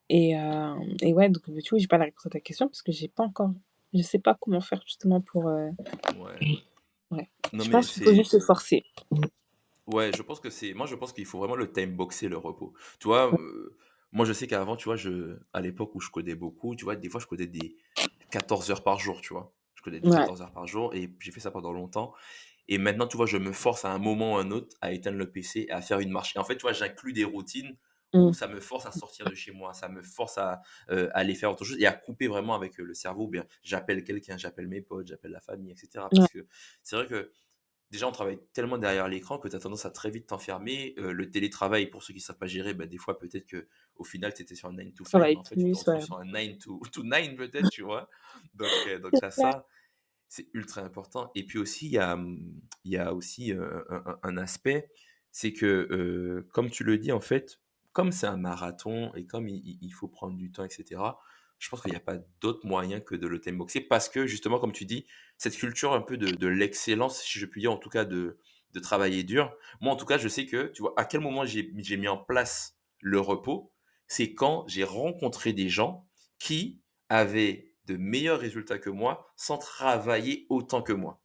B: et ouais, donc du coup, j'ai pas la réponse à ta question parce que j'ai pas encore je sais pas comment faire justement pour,
A: ouais.
B: ouais.
A: Non,
B: Je
A: mais
B: pense qu'il faut juste se forcer.
A: ouais, moi, je pense qu'il faut vraiment le time boxer, le repos. Tu vois, moi, je sais qu'avant, tu vois, à l'époque où je codais beaucoup, tu vois, des fois, je codais des 14 heures par jour, tu vois. Je codais des
B: Ouais.
A: 14 heures par jour et j'ai fait ça pendant longtemps. Et maintenant, tu vois, je me force à un moment ou à un autre à éteindre le PC et à faire une marche. Et en fait, tu vois, j'inclus des routines où
B: Mmh.
A: ça me force à sortir de chez moi, ça me force à aller faire autre chose et à couper vraiment avec le cerveau. Bien, j'appelle quelqu'un, j'appelle mes potes, j'appelle la famille, etc.
B: Ouais,
A: Parce que c'est vrai que déjà, on travaille tellement derrière l'écran que tu as tendance à très vite t'enfermer. Le télétravail, pour ceux qui ne savent pas gérer, bah, des fois, peut-être que au final, tu étais sur un 9 to 5, mais
B: travailler
A: en fait, tu te
B: plus,
A: retrouves
B: ouais.
A: sur un 9 to 9, peut-être, tu vois. Donc tu as
B: Ouais.
A: ça, c'est ultra important. Et puis aussi, il y a aussi un aspect. c'est que, comme tu le dis, en fait, comme c'est un marathon et comme il faut prendre du temps et cetera, je pense qu'il y a pas d'autre moyen que de le timeboxer parce que justement, comme tu dis, cette culture un peu de l'excellence, si je puis dire, en tout cas de travailler dur. Moi, en tout cas, je sais que, tu vois, à quel moment j'ai mis en place le repos, c'est quand j'ai rencontré des gens qui avaient de meilleurs résultats que moi sans travailler autant que moi.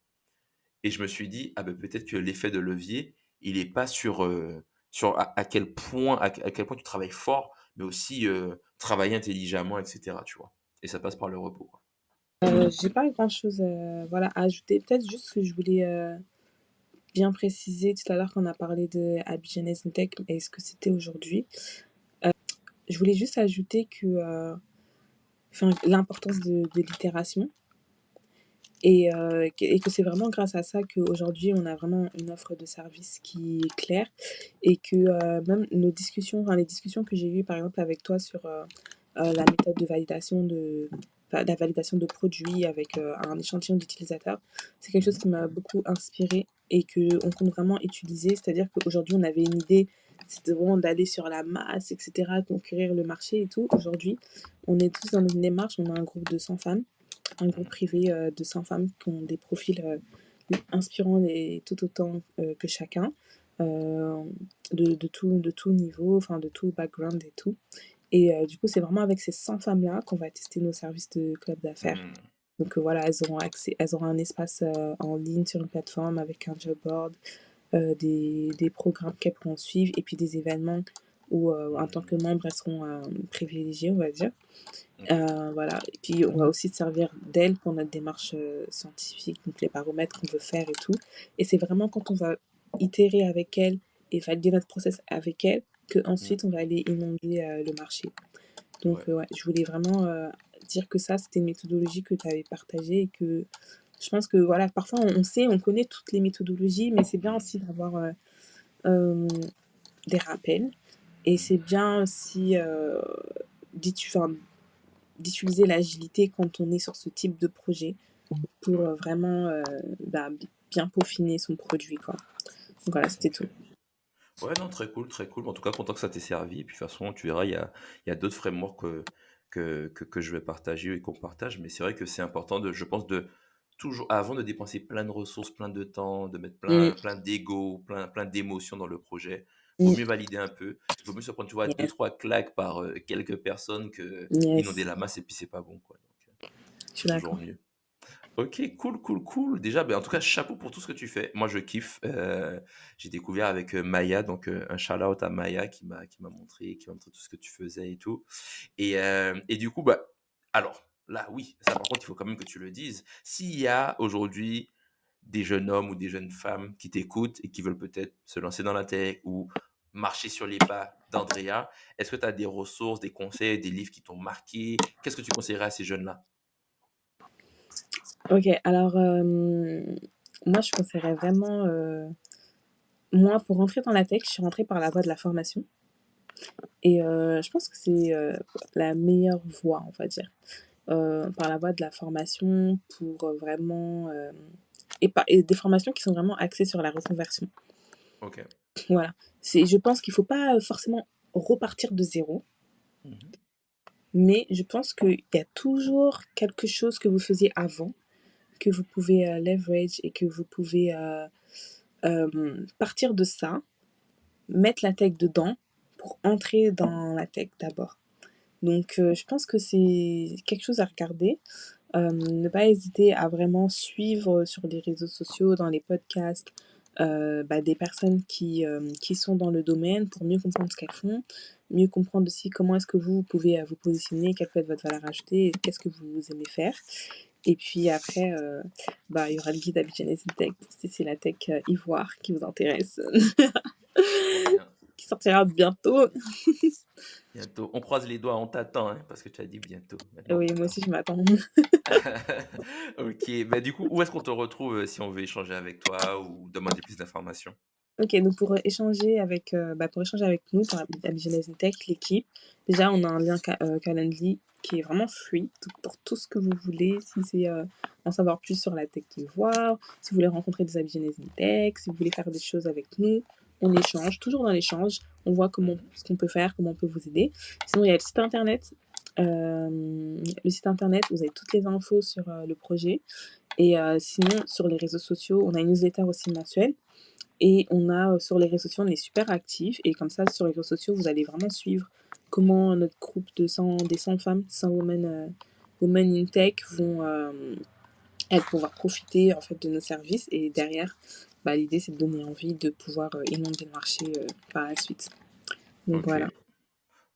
A: Et je me suis dit: «Ah ben peut-être que l'effet de levier, il est pas sur à quel point à quel point tu travailles fort, mais aussi, travailler intelligemment et cetera», tu vois? Et ça passe par le repos, quoi.
B: J'ai pas grand-chose, voilà, à ajouter. Peut-être juste que je voulais, bien préciser tout à l'heure quand on a parlé de Abigenez Tech, est-ce que c'était aujourd'hui? Je voulais juste ajouter que, enfin, l'importance de l'itération et que c'est vraiment grâce à ça qu'aujourd'hui on a vraiment une offre de service qui est claire et que, même nos discussions, enfin les discussions que j'ai eues par exemple avec toi sur, la méthode de validation la validation de produits avec, un échantillon d'utilisateurs, c'est quelque chose
A: Mmh.
B: qui m'a beaucoup inspirée et qu'on compte vraiment utiliser. C'est-à-dire qu'aujourd'hui on avait une idée, c'était vraiment d'aller sur la masse et cetera, conquérir le marché et tout. Aujourd'hui, on est tous dans une démarche, on a un groupe de 100 femmes, un groupe
A: Mmh.
B: privé de 100 femmes qui ont des profils inspirants et tout autant que chacun, euh, de tout niveau, enfin de tout background et tout. Et du coup, c'est vraiment avec ces 100 femmes-là qu'on va tester nos services de club d'affaires.
A: Mmh.
B: Donc voilà, elles auront un espace en ligne sur une plateforme avec un job board, des programmes qu'elles pourront suivre et puis des événements où en tant que
A: Mmh.
B: membre, elles seront privilégiées, on va dire.
A: OK.
B: Voilà, et puis on va aussi se servir d'elle pour notre démarche scientifique, donc les baromètres qu'on veut faire et tout. Et c'est vraiment quand on va itérer avec elle et valider notre process avec elle
A: Mmh.
B: qu'ensuite on va aller inonder le marché. Donc
A: Ouais.
B: ouais, je voulais vraiment dire que ça, c'était une méthodologie que tu avais partagée et que je pense que voilà, parfois on sait, on connaît toutes les méthodologies, mais c'est bien
A: Mmh.
B: aussi d'avoir euh, des rappels. Et c'est
A: Mmh.
B: bien aussi enfin, d'utiliser l'agilité quand on est sur ce type de projet pour
A: Ouais.
B: vraiment bah, bien peaufiner son produit, quoi. Donc voilà, c'était tout.
A: OK. Ouais, non, très cool, très cool. En tout cas, content que ça t'ait servi et puis de toute façon, tu verras, il y a d'autres frameworks que je vais partager et qu'on partage, mais c'est vrai que c'est important de je pense de toujours avant de dépenser plein de ressources, plein de temps, de mettre
B: Mm,
A: plein d'ego, plein d'émotions dans le projet, vaut
B: mm,
A: mieux valider un peu. Il vaut mieux se prendre, tu vois,
B: yeah,
A: 2-3 claques par, quelques personnes que inonder
B: yes,
A: la masse et puis c'est pas bon, quoi, donc
B: je suis
A: c'est toujours
B: d'accord.
A: mieux. OK, cool, cool, cool. Déjà, ben, en tout cas, chapeau pour tout ce que tu fais. Moi, je kiffe. J'ai découvert avec Maya, donc un shout-out à Maya qui m'a montré tout ce que tu faisais et tout. Et du coup, bah, alors, là, oui, ça, par contre, il faut quand même que tu le dises. S'il y a aujourd'hui des jeunes hommes ou des jeunes femmes qui t'écoutent et qui veulent peut-être se lancer dans la tech ou marcher sur les pas d'Andrea, est-ce que tu as des ressources, des conseils, des livres qui t'ont marqué? Qu'est-ce que tu conseillerais à ces jeunes-là?
B: Ok, alors moi je conseillerais vraiment, moi pour rentrer dans la tech, je suis rentrée par la voie de la formation et je pense que c'est la meilleure voie, on va dire. Par la voie de la formation pour vraiment et des formations qui sont vraiment axées sur la reconversion.
A: OK.
B: Voilà. Je pense qu'il faut pas forcément repartir de zéro,
A: Mhm.
B: mais je pense qu'il y a toujours quelque chose que vous faisiez avant, que vous pouvez leverage et que vous pouvez partir de ça, mettre la tech dedans pour entrer dans la tech d'abord. Donc je pense que c'est quelque chose à regarder. Ne pas hésiter à vraiment suivre sur les réseaux sociaux, dans les podcasts, bah, des personnes qui sont dans le domaine pour mieux comprendre ce qu'elles font, mieux comprendre aussi comment est-ce que vous pouvez vous positionner, quelle peut être votre valeur ajoutée, et qu'est-ce que vous aimez faire. Et puis après, bah, il y aura le guide Abidjan Tech, si c'est la tech ivoire qui vous intéresse,
A: Trop bien.
B: qui sortira bientôt.
A: Bientôt. On croise les doigts, on t'attend, hein, parce que tu as dit bientôt. Maintenant, on
B: Oui, moi
A: t'attend.
B: aussi je m'attends.
A: Ok. Bah, du coup, où est-ce qu'on te retrouve si on veut échanger avec toi ou demander plus d'informations?
B: Ok, donc pour échanger avec nous, pour Abidjan Tech, l'équipe, déjà on a un lien Calendly qui est vraiment free pour tout ce que vous voulez. Si c'est en savoir plus sur la tech voir, si vous voulez rencontrer des Abidjan Tech, si vous voulez faire des choses avec nous, on échange, toujours dans l'échange, on voit ce qu'on peut faire, comment on peut vous aider. Sinon, il y a le site internet. Le site internet, vous avez toutes les infos sur le projet. Et sinon, sur les réseaux sociaux, on a une newsletter aussi mensuelle. Et on a sur les réseaux sociaux, on est super actifs. Et comme ça, sur les réseaux sociaux, vous allez vraiment suivre comment notre groupe des 100 femmes, 100 women in tech vont elles pouvoir profiter en fait de nos services. Et derrière, bah, l'idée, c'est de donner envie de pouvoir inonder le marché par la suite. Donc
A: Ok.
B: voilà.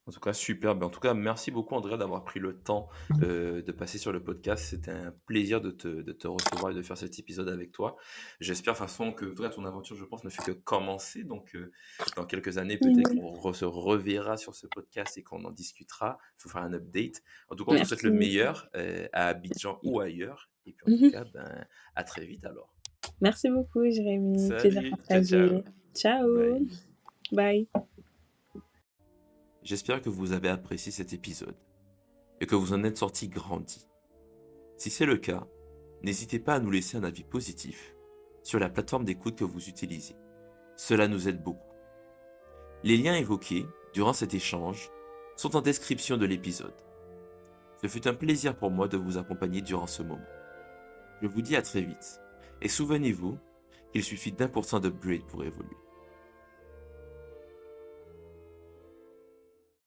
A: En tout cas, super. En tout cas, merci beaucoup, Andrea, d'avoir pris le temps de passer sur le podcast. C'était un plaisir de te recevoir et de faire cet épisode avec toi. J'espère, de toute façon, que toi, ton aventure, je pense, ne fait que commencer. Donc, dans quelques années, peut-être
B: Oui.
A: qu'on se reverra sur ce podcast et qu'on en discutera. Il faut faire un update. En tout cas, on te souhaite
B: Merci
A: le
B: beaucoup.
A: meilleur à Abidjan ou ailleurs. Et puis, en tout
B: Mhm.
A: cas, à très vite alors.
B: Merci beaucoup, Jérémy. Plaisir
A: Salut, ciao, ciao.
B: partagé. Ciao.
A: Bye.
B: Bye.
A: J'espère que vous avez apprécié cet épisode et que vous en êtes sorti grandi. Si c'est le cas, n'hésitez pas à nous laisser un avis positif sur la plateforme d'écoute que vous utilisez. Cela nous aide beaucoup. Les liens évoqués durant cet échange sont en description de l'épisode. Ce fut un plaisir pour moi de vous accompagner durant ce moment. Je vous dis à très vite et souvenez-vous qu'il suffit d'1% d'upgrade pour évoluer.